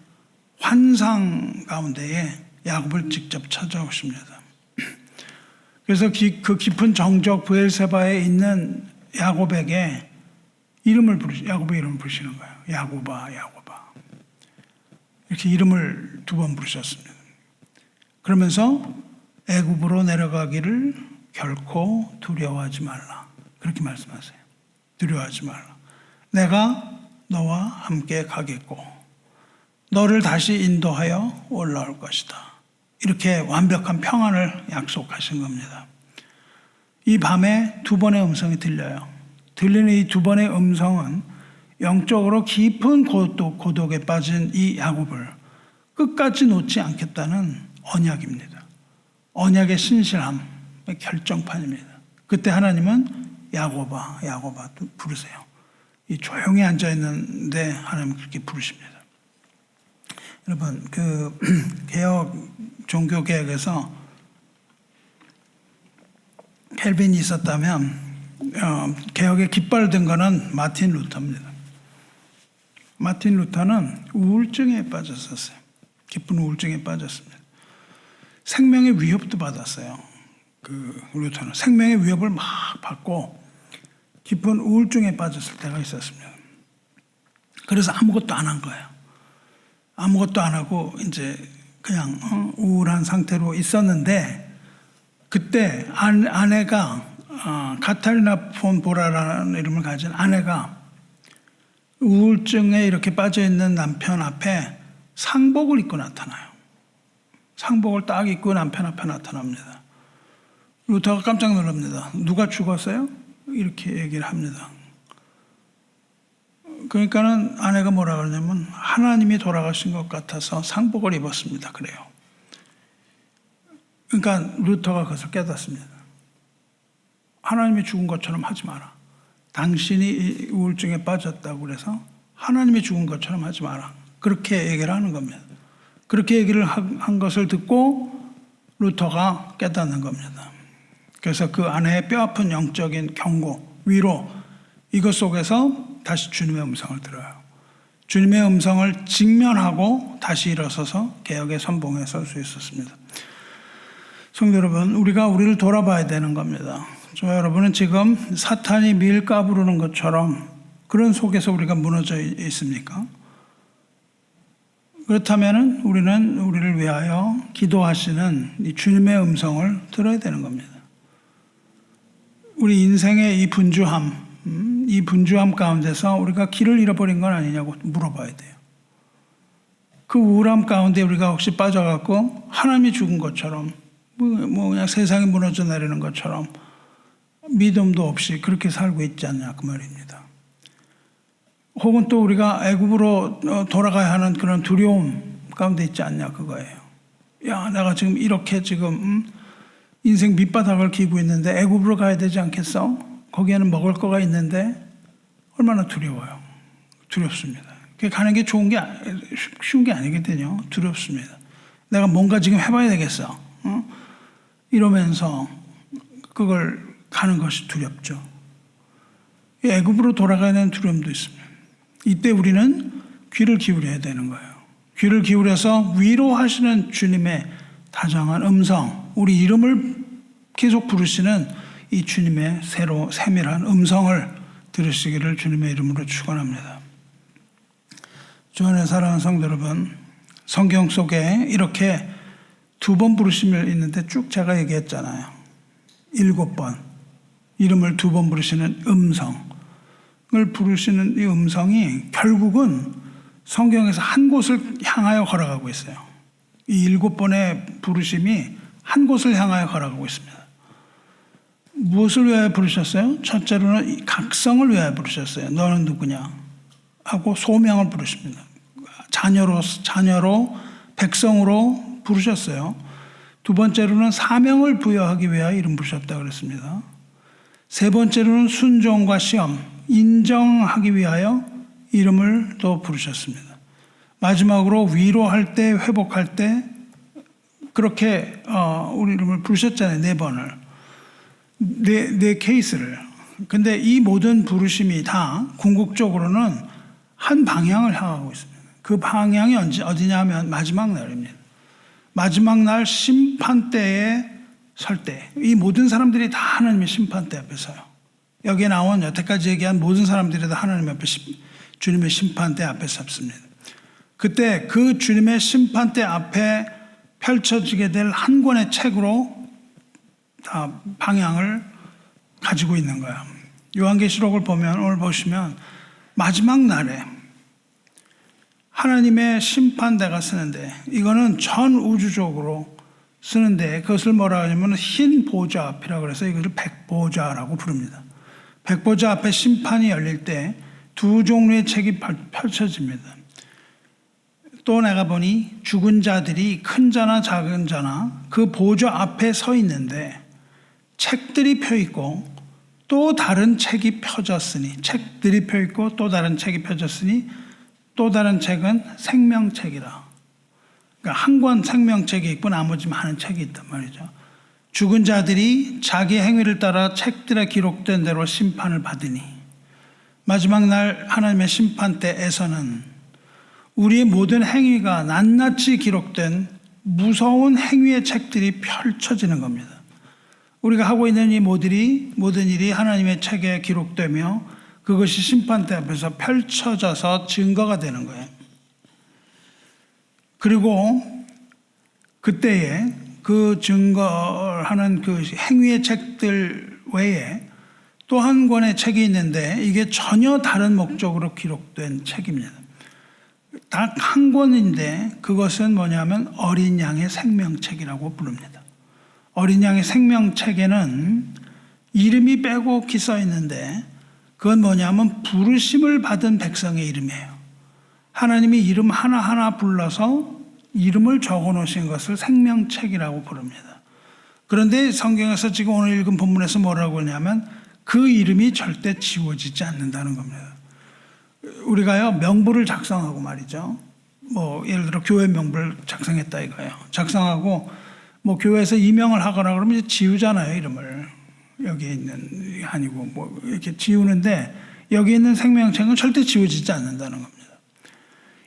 환상 가운데에 야곱을 직접 찾아오십니다. 그래서 그 깊은 정적 브엘세바에 있는 야곱에게 야곱의 이름을 부르시는 거예요. 야곱아, 야곱아. 이렇게 이름을 2번 부르셨습니다. 그러면서 애굽으로 내려가기를 결코 두려워하지 말라. 그렇게 말씀하세요. 두려워하지 말라. 내가 너와 함께 가겠고 너를 다시 인도하여 올라올 것이다. 이렇게 완벽한 평안을 약속하신 겁니다. 이 밤에 2번의 음성이 들려요. 들리는 이 2번의 음성은 영적으로 깊은 고독에 빠진 이 야곱을 끝까지 놓지 않겠다는 언약입니다. 언약의 신실함의 결정판입니다. 그때 하나님은 야곱아, 야곱아 부르세요. 이 조용히 앉아 있는데 하나님 그렇게 부르십니다. 여러분, 그 개혁 종교 개혁에서 켈빈이 있었다면 개혁의 깃발을 든 거는 마틴 루터입니다. 마틴 루터는 우울증에 빠졌었어요. 깊은 우울증에 빠졌습니다. 생명의 위협도 받았어요. 그 루터는 생명의 위협을 막 받고 깊은 우울증에 빠졌을 때가 있었습니다. 그래서 아무것도 안 한 거예요. 아무것도 안 하고 이제 그냥 우울한 상태로 있었는데 그때 아내가 카타리나 폰 보라라는 이름을 가진 아내가 우울증에 이렇게 빠져있는 남편 앞에 상복을 입고 나타나요. 상복을 딱 입고 남편 앞에 나타납니다. 루터가 깜짝 놀랍니다. 누가 죽었어요? 이렇게 얘기를 합니다. 그러니까는 아내가 뭐라 그러냐면 하나님이 돌아가신 것 같아서 상복을 입었습니다. 그래요. 그러니까 루터가 그것을 깨닫습니다. 하나님이 죽은 것처럼 하지 마라. 당신이 우울증에 빠졌다고 그래서 하나님이 죽은 것처럼 하지 마라. 그렇게 얘기를 하는 겁니다. 그렇게 얘기를 한 것을 듣고 루터가 깨닫는 겁니다. 그래서 그 아내의 뼈아픈 영적인 경고, 위로 이것 속에서 다시 주님의 음성을 들어요. 주님의 음성을 직면하고 다시 일어서서 개혁의 선봉에 설 수 있었습니다. 성도 여러분, 우리를 돌아봐야 되는 겁니다. 저 여러분은 지금 사탄이 밀 까부르는 것처럼 그런 속에서 우리가 무너져 있습니까? 그렇다면 우리는 우리를 위하여 기도하시는 이 주님의 음성을 들어야 되는 겁니다. 우리 인생의 이 분주함 가운데서 우리가 길을 잃어버린 건 아니냐고 물어봐야 돼요. 그 우울함 가운데 우리가 혹시 빠져갖고 하나님이 죽은 것처럼 뭐 그냥 세상이 무너져 내리는 것처럼 믿음도 없이 그렇게 살고 있지 않냐 그 말입니다. 혹은 또 우리가 애굽으로 돌아가야 하는 그런 두려움 가운데 있지 않냐 그거예요. 야, 내가 지금 이렇게 인생 밑바닥을 기고 있는데 애굽으로 가야 되지 않겠어? 거기에는 먹을 거가 있는데 얼마나 두려워요. 두렵습니다. 가는 게 쉬운 게 아니거든요. 두렵습니다. 내가 뭔가 지금 해봐야 되겠어. 이러면서 그걸 가는 것이 두렵죠. 애굽으로 돌아가야 되는 두려움도 있습니다. 이때 우리는 귀를 기울여야 되는 거예요. 귀를 기울여서 위로하시는 주님의 다정한 음성, 우리 이름을 계속 부르시는 이 주님의 세밀한 음성을 들으시기를 주님의 이름으로 축원합니다. 주 안에 사랑하는 성도 여러분, 성경 속에 이렇게 2번 부르심이 있는데 쭉 제가 얘기했잖아요. 7번 이름을 2번 부르시는 음성을 부르시는 이 음성이 결국은 성경에서 한 곳을 향하여 걸어가고 있어요. 이 7번의 부르심이 한 곳을 향하여 걸어가고 있습니다. 무엇을 위하여 부르셨어요? 첫째로는 각성을 위하여 부르셨어요. 너는 누구냐 하고 소명을 부르십니다. 자녀로 백성으로 부르셨어요. 2번째로는 사명을 부여하기 위하여 이름 부르셨다고 그랬습니다. 3번째로는 순종과 시험, 인정하기 위하여 이름을 또 부르셨습니다. 마지막으로 위로할 때, 회복할 때 그렇게 우리 이름을 부르셨잖아요. 4번을. 네 케이스를. 근데 이 모든 부르심이 다 궁극적으로는 한 방향을 향하고 있습니다. 그 방향이 어디냐 하면 마지막 날입니다. 마지막 날 심판대에 설 때 이 모든 사람들이 다 하나님의 심판대 앞에 서요. 여기에 나온 여태까지 얘기한 모든 사람들이 다 하나님 앞에 주님의 심판대 앞에 섰습니다. 그때 그 주님의 심판대 앞에 펼쳐지게 될 한 권의 책으로 다 방향을 가지고 있는 거예요. 요한계시록을 보면 오늘 보시면 마지막 날에 하나님의 심판대가 쓰는데 이거는 전 우주적으로 쓰는데 그것을 뭐라 하냐면 흰 보좌 앞이라고 해서 이것을 백보좌라고 부릅니다. 백보좌 앞에 심판이 열릴 때 2 종류의 책이 펼쳐집니다. 또 내가 보니 죽은 자들이 큰 자나 작은 자나 그 보좌 앞에 서 있는데 책들이 펴 있고 또 다른 책이 펴졌으니 책들이 펴 있고 또 다른 책이 펴졌으니 또 다른 책은 생명책이라. 그러니까 한 권 생명책이 있고 나머지 많은 책이 있단 말이죠. 죽은 자들이 자기 행위를 따라 책들에 기록된 대로 심판을 받으니 마지막 날 하나님의 심판 때에서는 우리의 모든 행위가 낱낱이 기록된 무서운 행위의 책들이 펼쳐지는 겁니다. 우리가 하고 있는 이 모든 일이 하나님의 책에 기록되며 그것이 심판대 앞에서 펼쳐져서 증거가 되는 거예요. 그리고 그때에 그 증거하는 그 행위의 책들 외에 또 한 권의 책이 있는데 이게 전혀 다른 목적으로 기록된 책입니다. 딱 한 권인데 그것은 뭐냐면 어린 양의 생명책이라고 부릅니다. 어린 양의 생명책에는 이름이 빼곡히 써 있는데 그건 뭐냐면 부르심을 받은 백성의 이름이에요. 하나님이 이름 하나하나 불러서 이름을 적어 놓으신 것을 생명책이라고 부릅니다. 그런데 성경에서 지금 오늘 읽은 본문에서 뭐라고 하냐면 그 이름이 절대 지워지지 않는다는 겁니다. 우리가요 명부를 작성하고 말이죠. 뭐 예를 들어 교회 명부를 작성했다 이거예요. 작성하고 뭐 교회에서 임명을 하거나 그러면 이제 지우잖아요 이름을. 여기 있는 아니고 뭐 이렇게 지우는데 여기 있는 생명책은 절대 지워지지 않는다는 겁니다.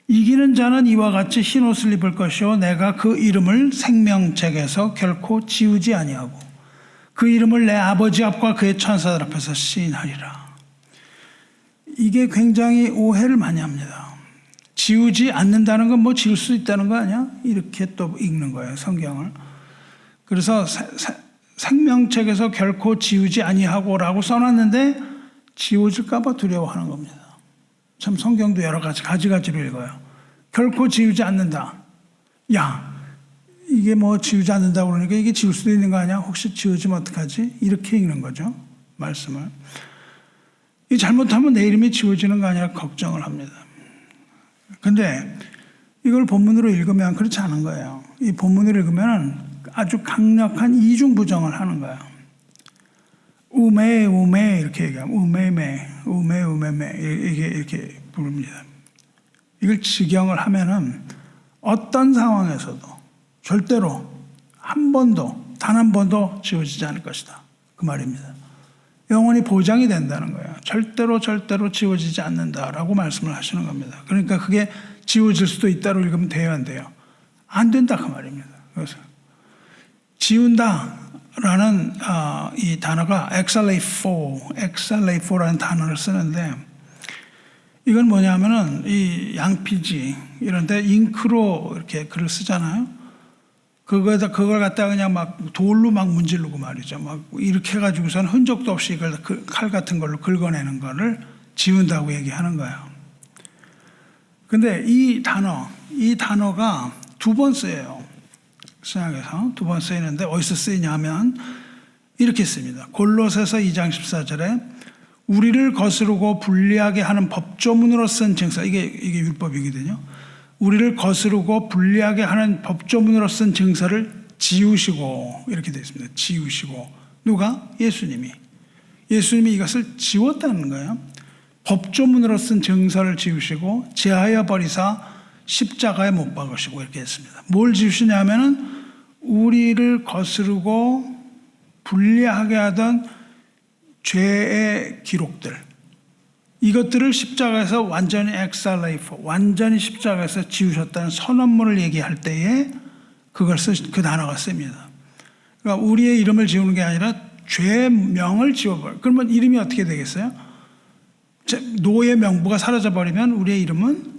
이기는 자는 이와 같이 흰 옷을 입을 것이요 내가 그 이름을 생명책에서 결코 지우지 아니하고 그 이름을 내 아버지 앞과 그의 천사들 앞에서 시인하리라. 이게 굉장히 오해를 많이 합니다. 지우지 않는다는 건 뭐 지울 수 있다는 거 아니야? 이렇게 또 읽는 거예요 성경을. 그래서 생명책에서 결코 지우지 아니하고 라고 써놨는데 지워질까 봐 두려워하는 겁니다. 참 성경도 여러 가지로 읽어요. 결코 지우지 않는다. 야 이게 뭐 지우지 않는다고 그러니까 이게 지울 수도 있는 거 아니야? 혹시 지워지면 어떡하지? 이렇게 읽는 거죠 말씀을. 이 잘못하면 내 이름이 지워지는 거 아니라 걱정을 합니다. 근데 이걸 본문으로 읽으면 그렇지 않은 거예요. 이 본문으로 읽으면 아주 강력한 이중부정을 하는 거예요. 우메 이렇게 얘기하면 우메메 이렇게 부릅니다. 이걸 직역을 하면은 어떤 상황에서도 절대로 한 번도 단 한 번도 지워지지 않을 것이다 그 말입니다. 영원히 보장이 된다는 거예요. 절대로 지워지지 않는다라고 말씀을 하시는 겁니다. 그러니까 그게 지워질 수도 있다고 읽으면 돼요, 안 돼요? 안 된다 그 말입니다. 그래서 지운다라는 이 단어가 exhalate라는 단어를 쓰는데, 이건 뭐냐면은 이 양피지 이런데 잉크로 이렇게 글을 쓰잖아요. 그걸 갖다가 그냥 막 돌로 막 문지르고 말이죠. 막 이렇게 해가지고선 흔적도 없이 이걸 칼 같은 걸로 긁어내는 거를 지운다고 얘기하는 거예요. 근데 이 단어가 두 번 쓰여요. 신약에서 두 번 쓰이는데 어디서 쓰이냐면 이렇게 씁니다. 골로새서 2장 14절에 우리를 거스르고 불리하게 하는 법조문으로 쓴 증서, 이게 율법이거든요. 우리를 거스르고 불리하게 하는 법조문으로 쓴 증서를 지우시고, 이렇게 되어 있습니다. 지우시고. 누가? 예수님이 이것을 지웠다는 거예요. 법조문으로 쓴 증서를 지우시고 제하여 버리사 십자가에 못 박으시고 이렇게 했습니다. 뭘 지우시냐면은 우리를 거스르고 불리하게 하던 죄의 기록들, 이것들을 십자가에서 완전히 완전히 십자가에서 지우셨다는 선언문을 얘기할 때에 그 단어가 씁니다. 그러니까 우리의 이름을 지우는 게 아니라 죄명을 지워버려. 그러면 이름이 어떻게 되겠어요? 노의 명부가 사라져버리면 우리의 이름은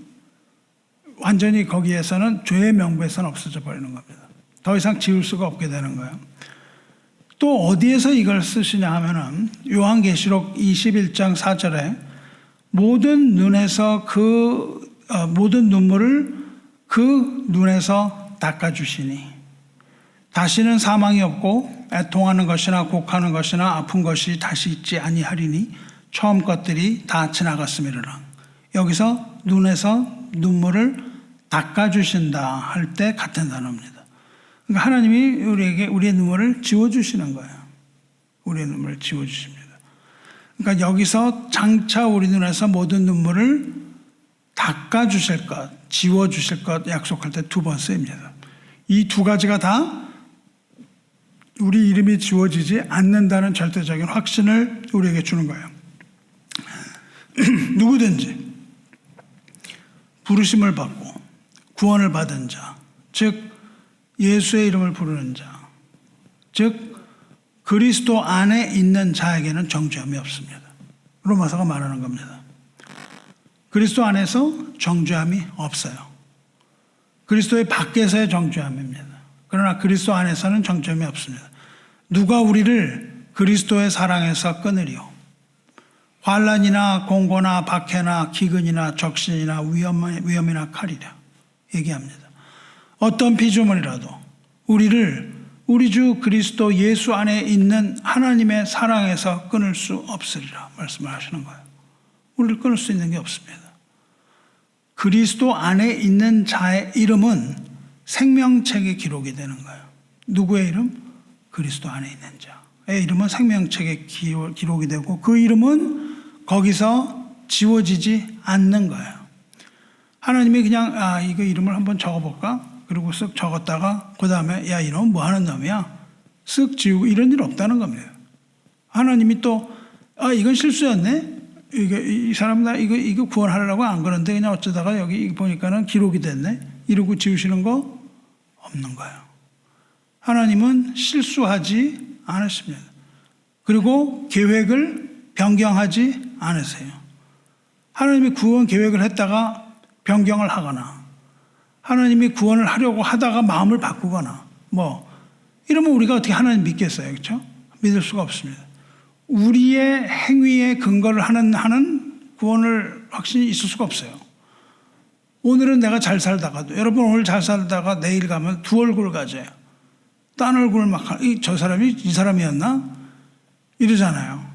완전히 거기에서는 죄의 명부에서는 없어져 버리는 겁니다. 더 이상 지울 수가 없게 되는 거예요. 또 어디에서 이걸 쓰시냐 하면은 요한계시록 21장 4절에 모든 눈물을 그 눈에서 닦아주시니 다시는 사망이 없고 애통하는 것이나 곡하는 것이나 아픈 것이 다시 있지 아니하리니 처음 것들이 다 지나갔음이로라. 여기서 눈에서 눈물을 닦아주신다 할 때 같은 단어입니다. 그러니까 하나님이 우리에게 우리의 눈물을 지워주시는 거예요. 우리의 눈물을 지워주십니다. 그러니까 여기서 장차 우리 눈에서 모든 눈물을 닦아주실 것, 지워주실 것 약속할 때 두 번 쓰입니다. 이 두 가지가 다 우리 이름이 지워지지 않는다는 절대적인 확신을 우리에게 주는 거예요. 누구든지 부르심을 받고 구원을 받은 자, 즉 예수의 이름을 부르는 자, 즉 그리스도 안에 있는 자에게는 정죄함이 없습니다. 로마서가 말하는 겁니다. 그리스도 안에서 정죄함이 없어요. 그리스도의 밖에서의 정죄함입니다. 그러나 그리스도 안에서는 정죄함이 없습니다. 누가 우리를 그리스도의 사랑에서 끊으리요? 환난이나 공고나 박해나 기근이나 적신이나 위험이나 칼이라 얘기합니다. 어떤 피조물이라도 우리를 우리 주 그리스도 예수 안에 있는 하나님의 사랑에서 끊을 수 없으리라 말씀을 하시는 거예요. 우리를 끊을 수 있는 게 없습니다. 그리스도 안에 있는 자의 이름은 생명책에 기록이 되는 거예요. 누구의 이름? 그리스도 안에 있는 자의 이름은 생명책에 기록이 되고 그 이름은 거기서 지워지지 않는 거예요. 하나님이 그냥 이거 이름을 한번 적어볼까? 그리고 쓱 적었다가 그 다음에 야 이놈 뭐 하는 놈이야? 쓱 지우고 이런 일 없다는 겁니다. 하나님이 또 이건 실수였네? 이 사람 나 이거 구원하려고 안 그러는데 그냥 어쩌다가 여기 보니까는 기록이 됐네? 이러고 지우시는 거 없는 거예요. 하나님은 실수하지 않으십니다. 그리고 계획을 변경하지 않으세요. 하나님이 구원 계획을 했다가 변경을 하거나 하나님이 구원을 하려고 하다가 마음을 바꾸거나 이러면 우리가 어떻게 하나님 믿겠어요? 그렇죠? 믿을 수가 없습니다. 우리의 행위에 근거를 하는 구원을 확신이 있을 수가 없어요. 오늘은 내가 잘 살다가도 여러분 오늘 잘 살다가 내일 가면 두 얼굴을 가져요. 딴 얼굴을 막 저 사람이 이 사람이었나? 이러잖아요.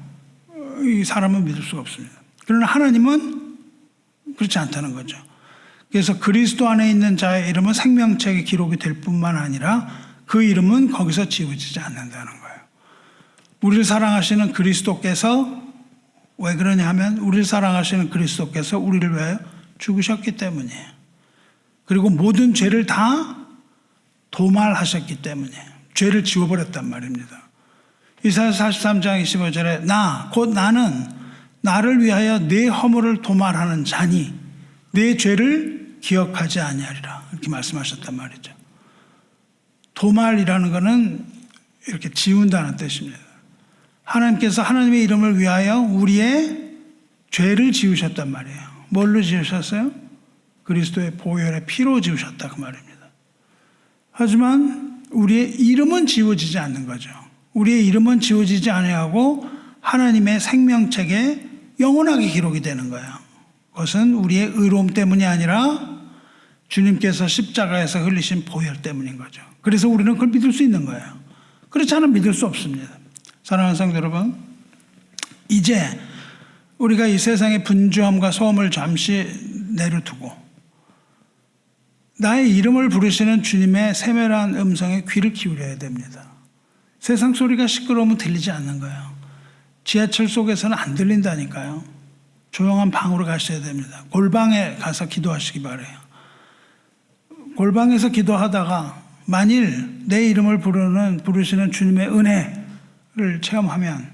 이 사람은 믿을 수가 없습니다. 그러나 하나님은 그렇지 않다는 거죠. 그래서 그리스도 안에 있는 자의 이름은 생명책에 기록이 될 뿐만 아니라 그 이름은 거기서 지워지지 않는다는 거예요. 우리를 사랑하시는 그리스도께서 왜 그러냐 하면 우리를 사랑하시는 그리스도께서 우리를 위하여 죽으셨기 때문이에요. 그리고 모든 죄를 다 도말하셨기 때문이에요. 죄를 지워버렸단 말입니다. 이사야 43장 25절에 곧 나는 나를 위하여 내 허물을 도말하는 자니 내 죄를 기억하지 아니하리라. 이렇게 말씀하셨단 말이죠. 도말이라는 것은 이렇게 지운다는 뜻입니다. 하나님께서 하나님의 이름을 위하여 우리의 죄를 지우셨단 말이에요. 뭘로 지우셨어요? 그리스도의 보혈의 피로 지우셨다 그 말입니다. 하지만 우리의 이름은 지워지지 않는 거죠. 우리의 이름은 지워지지 아니하고 하나님의 생명책에 영원하게 기록이 되는 거예요. 그것은 우리의 의로움 때문이 아니라 주님께서 십자가에서 흘리신 보혈 때문인 거죠. 그래서 우리는 그걸 믿을 수 있는 거예요. 그렇지 않으면 믿을 수 없습니다. 사랑하는 성도 여러분, 이제 우리가 이 세상의 분주함과 소음을 잠시 내려두고 나의 이름을 부르시는 주님의 세밀한 음성에 귀를 기울여야 됩니다. 세상 소리가 시끄러우면 들리지 않는 거예요. 지하철 속에서는 안 들린다니까요. 조용한 방으로 가셔야 됩니다. 골방에 가서 기도하시기 바라요. 골방에서 기도하다가 만일 내 이름을 부르시는 주님의 은혜를 체험하면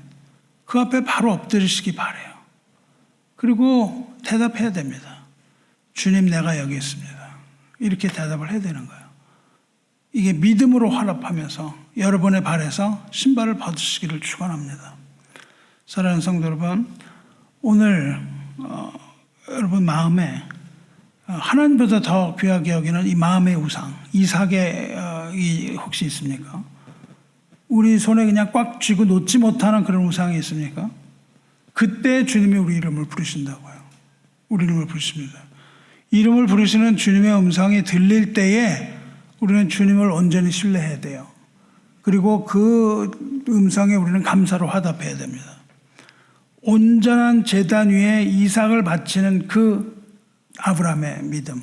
그 앞에 바로 엎드리시기 바라요. 그리고 대답해야 됩니다. 주님, 내가 여기 있습니다. 이렇게 대답을 해야 되는 거예요. 이게 믿음으로 화답하면서 여러분의 발에서 신발을 벗으시기를 축원합니다. 사랑하는 성도 여러분, 오늘 여러분 마음에 하나님보다 더 귀하게 여기는 이 마음의 우상, 이삭이 혹시 있습니까? 우리 손에 그냥 꽉 쥐고 놓지 못하는 그런 우상이 있습니까? 그때 주님이 우리 이름을 부르신다고요. 우리 이름을 부르십니다. 이름을 부르시는 주님의 음성이 들릴 때에 우리는 주님을 온전히 신뢰해야 돼요. 그리고 그 음성에 우리는 감사로 화답해야 됩니다. 온전한 제단 위에 이삭을 바치는 그 아브라함의 믿음,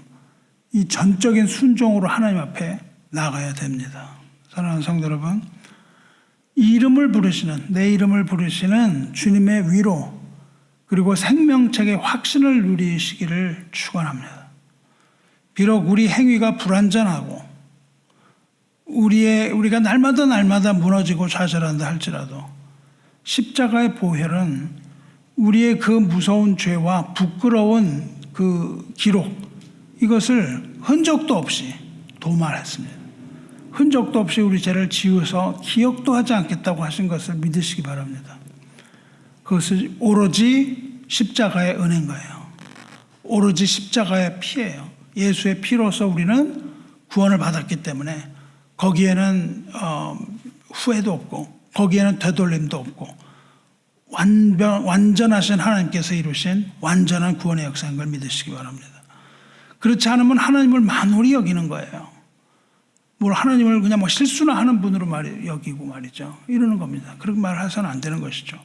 이 전적인 순종으로 하나님 앞에 나가야 됩니다. 사랑하는 성도 여러분, 이름을 부르시는, 내 이름을 부르시는 주님의 위로 그리고 생명책의 확신을 누리시기를 축원합니다. 비록 우리 행위가 불완전하고 우리가 날마다 무너지고 좌절한다 할지라도 십자가의 보혈은 우리의 그 무서운 죄와 부끄러운 그 기록, 이것을 흔적도 없이 도말했습니다. 흔적도 없이 우리 죄를 지워서 기억도 하지 않겠다고 하신 것을 믿으시기 바랍니다. 그것은 오로지 십자가의 은혜인 거예요. 오로지 십자가의 피예요. 예수의 피로서 우리는 구원을 받았기 때문에 거기에는 후회도 없고 거기에는 되돌림도 없고 완전하신 하나님께서 이루신 완전한 구원의 역사인 걸 믿으시기 바랍니다. 그렇지 않으면 하나님을 만홀히 여기는 거예요. 뭘 하나님을 그냥 실수나 하는 분으로 여기고 말이죠. 이러는 겁니다. 그렇게 말해서는 안 되는 것이죠.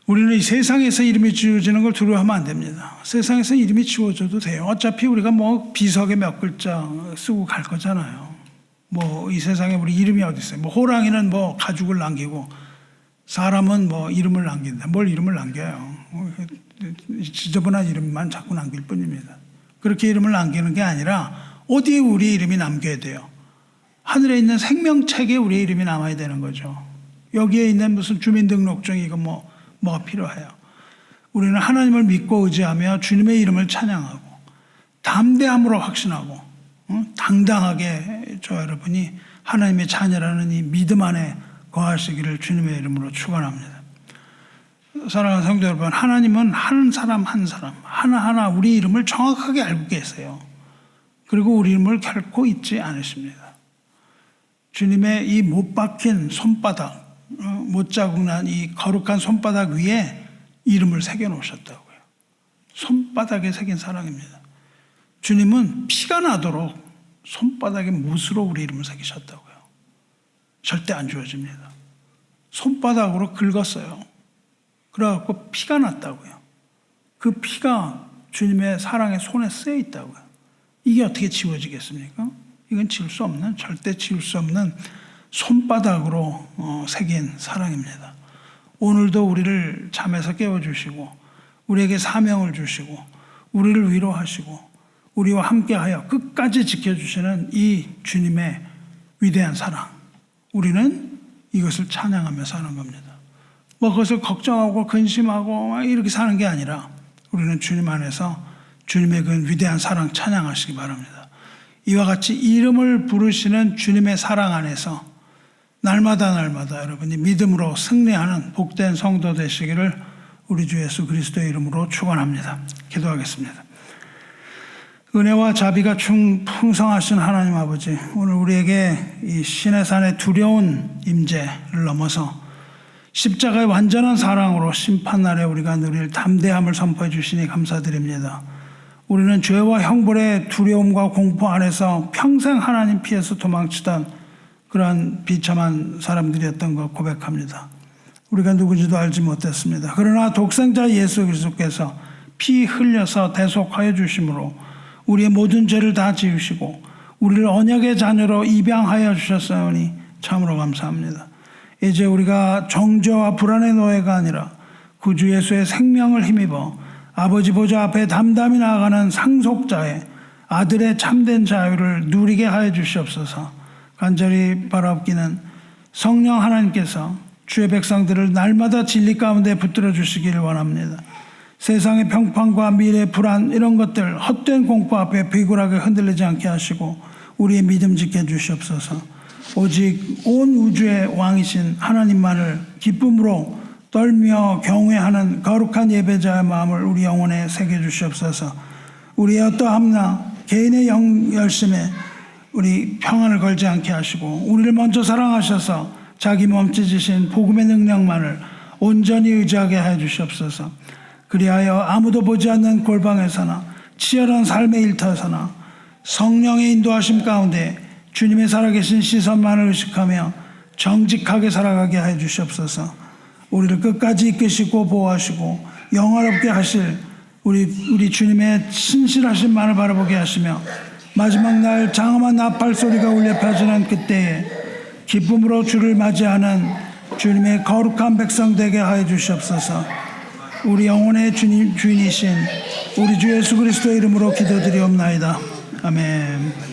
우리는 이 세상에서 이름이 지워지는 걸 두려워하면 안 됩니다. 세상에서 이름이 지워져도 돼요. 어차피 우리가 비석에 몇 글자 쓰고 갈 거잖아요. 이 세상에 우리 이름이 어디 있어요? 호랑이는 가죽을 남기고 사람은 이름을 남긴다. 뭘 이름을 남겨요? 지저분한 이름만 자꾸 남길 뿐입니다. 그렇게 이름을 남기는 게 아니라 어디에 우리 이름이 남겨야 돼요? 하늘에 있는 생명책에 우리의 이름이 남아야 되는 거죠. 여기에 있는 무슨 주민등록증 이거 뭐가 필요해요? 우리는 하나님을 믿고 의지하며 주님의 이름을 찬양하고 담대함으로 확신하고 당당하게 저 여러분이 하나님의 자녀라는 이 믿음 안에 거하시기를 주님의 이름으로 축원합니다. 사랑하는 성도 여러분, 하나님은 한 사람 하나하나 우리 이름을 정확하게 알고 계세요. 그리고 우리 이름을 결코 잊지 않으십니다. 주님의 이 못 박힌 손바닥, 못 자국난 이 거룩한 손바닥 위에 이름을 새겨 놓으셨다고요. 손바닥에 새긴 사랑입니다. 주님은 피가 나도록 손바닥에 못으로 우리 이름을 새기셨다고요. 절대 안 지워집니다. 손바닥으로 긁었어요. 그래갖고 피가 났다고요. 그 피가 주님의 사랑의 손에 쓰여 있다고요. 이게 어떻게 지워지겠습니까? 이건 지울 수 없는, 절대 지울 수 없는 손바닥으로 새긴 사랑입니다. 오늘도 우리를 잠에서 깨워주시고 우리에게 사명을 주시고 우리를 위로하시고 우리와 함께하여 끝까지 지켜주시는 이 주님의 위대한 사랑, 우리는 이것을 찬양하며 사는 겁니다. 뭐 그것을 걱정하고 근심하고 막 이렇게 사는 게 아니라 우리는 주님 안에서 주님의 그 위대한 사랑 찬양하시기 바랍니다. 이와 같이 이름을 부르시는 주님의 사랑 안에서 날마다 여러분이 믿음으로 승리하는 복된 성도 되시기를 우리 주 예수 그리스도의 이름으로 축원합니다. 기도하겠습니다. 은혜와 자비가 풍성하신 하나님 아버지, 오늘 우리에게 이 시내산의 두려운 임재를 넘어서 십자가의 완전한 사랑으로 심판날에 우리가 누릴 담대함을 선포해 주시니 감사드립니다. 우리는 죄와 형벌의 두려움과 공포 안에서 평생 하나님 피해서 도망치던 그러한 비참한 사람들이었던 것 고백합니다. 우리가 누군지도 알지 못했습니다. 그러나 독생자 예수 그리스도께서 피 흘려서 대속하여 주심으로 우리의 모든 죄를 다 지우시고 우리를 언약의 자녀로 입양하여 주셨사오니 참으로 감사합니다. 이제 우리가 정죄와 불안의 노예가 아니라 구주 예수의 생명을 힘입어 아버지 보좌 앞에 담담히 나아가는 상속자의 아들의 참된 자유를 누리게 하여 주시옵소서. 간절히 바라옵기는 성령 하나님께서 주의 백성들을 날마다 진리 가운데 붙들어 주시기를 원합니다. 세상의 평판과 미래의 불안 이런 것들 헛된 공포 앞에 비굴하게 흔들리지 않게 하시고 우리의 믿음 지켜 주시옵소서. 오직 온 우주의 왕이신 하나님만을 기쁨으로 떨며 경외하는 거룩한 예배자의 마음을 우리 영혼에 새겨 주시옵소서. 우리의 어떠함나 개인의 열심에 우리 평안을 걸지 않게 하시고 우리를 먼저 사랑하셔서 자기 몸짓이신 복음의 능력만을 온전히 의지하게 해 주시옵소서. 그리하여 아무도 보지 않는 골방에서나 치열한 삶의 일터에서나 성령의 인도하심 가운데 주님의 살아계신 시선만을 의식하며 정직하게 살아가게 해 주시옵소서. 우리를 끝까지 이끄시고 보호하시고 영화롭게 하실 우리 주님의 신실하심만을 바라보게 하시며 마지막 날 장엄한 나팔 소리가 울려 퍼지는 그때에 기쁨으로 주를 맞이하는 주님의 거룩한 백성 되게 하여 주시옵소서. 우리 영혼의 주인이신 우리 주 예수 그리스도의 이름으로 기도드리옵나이다. 아멘.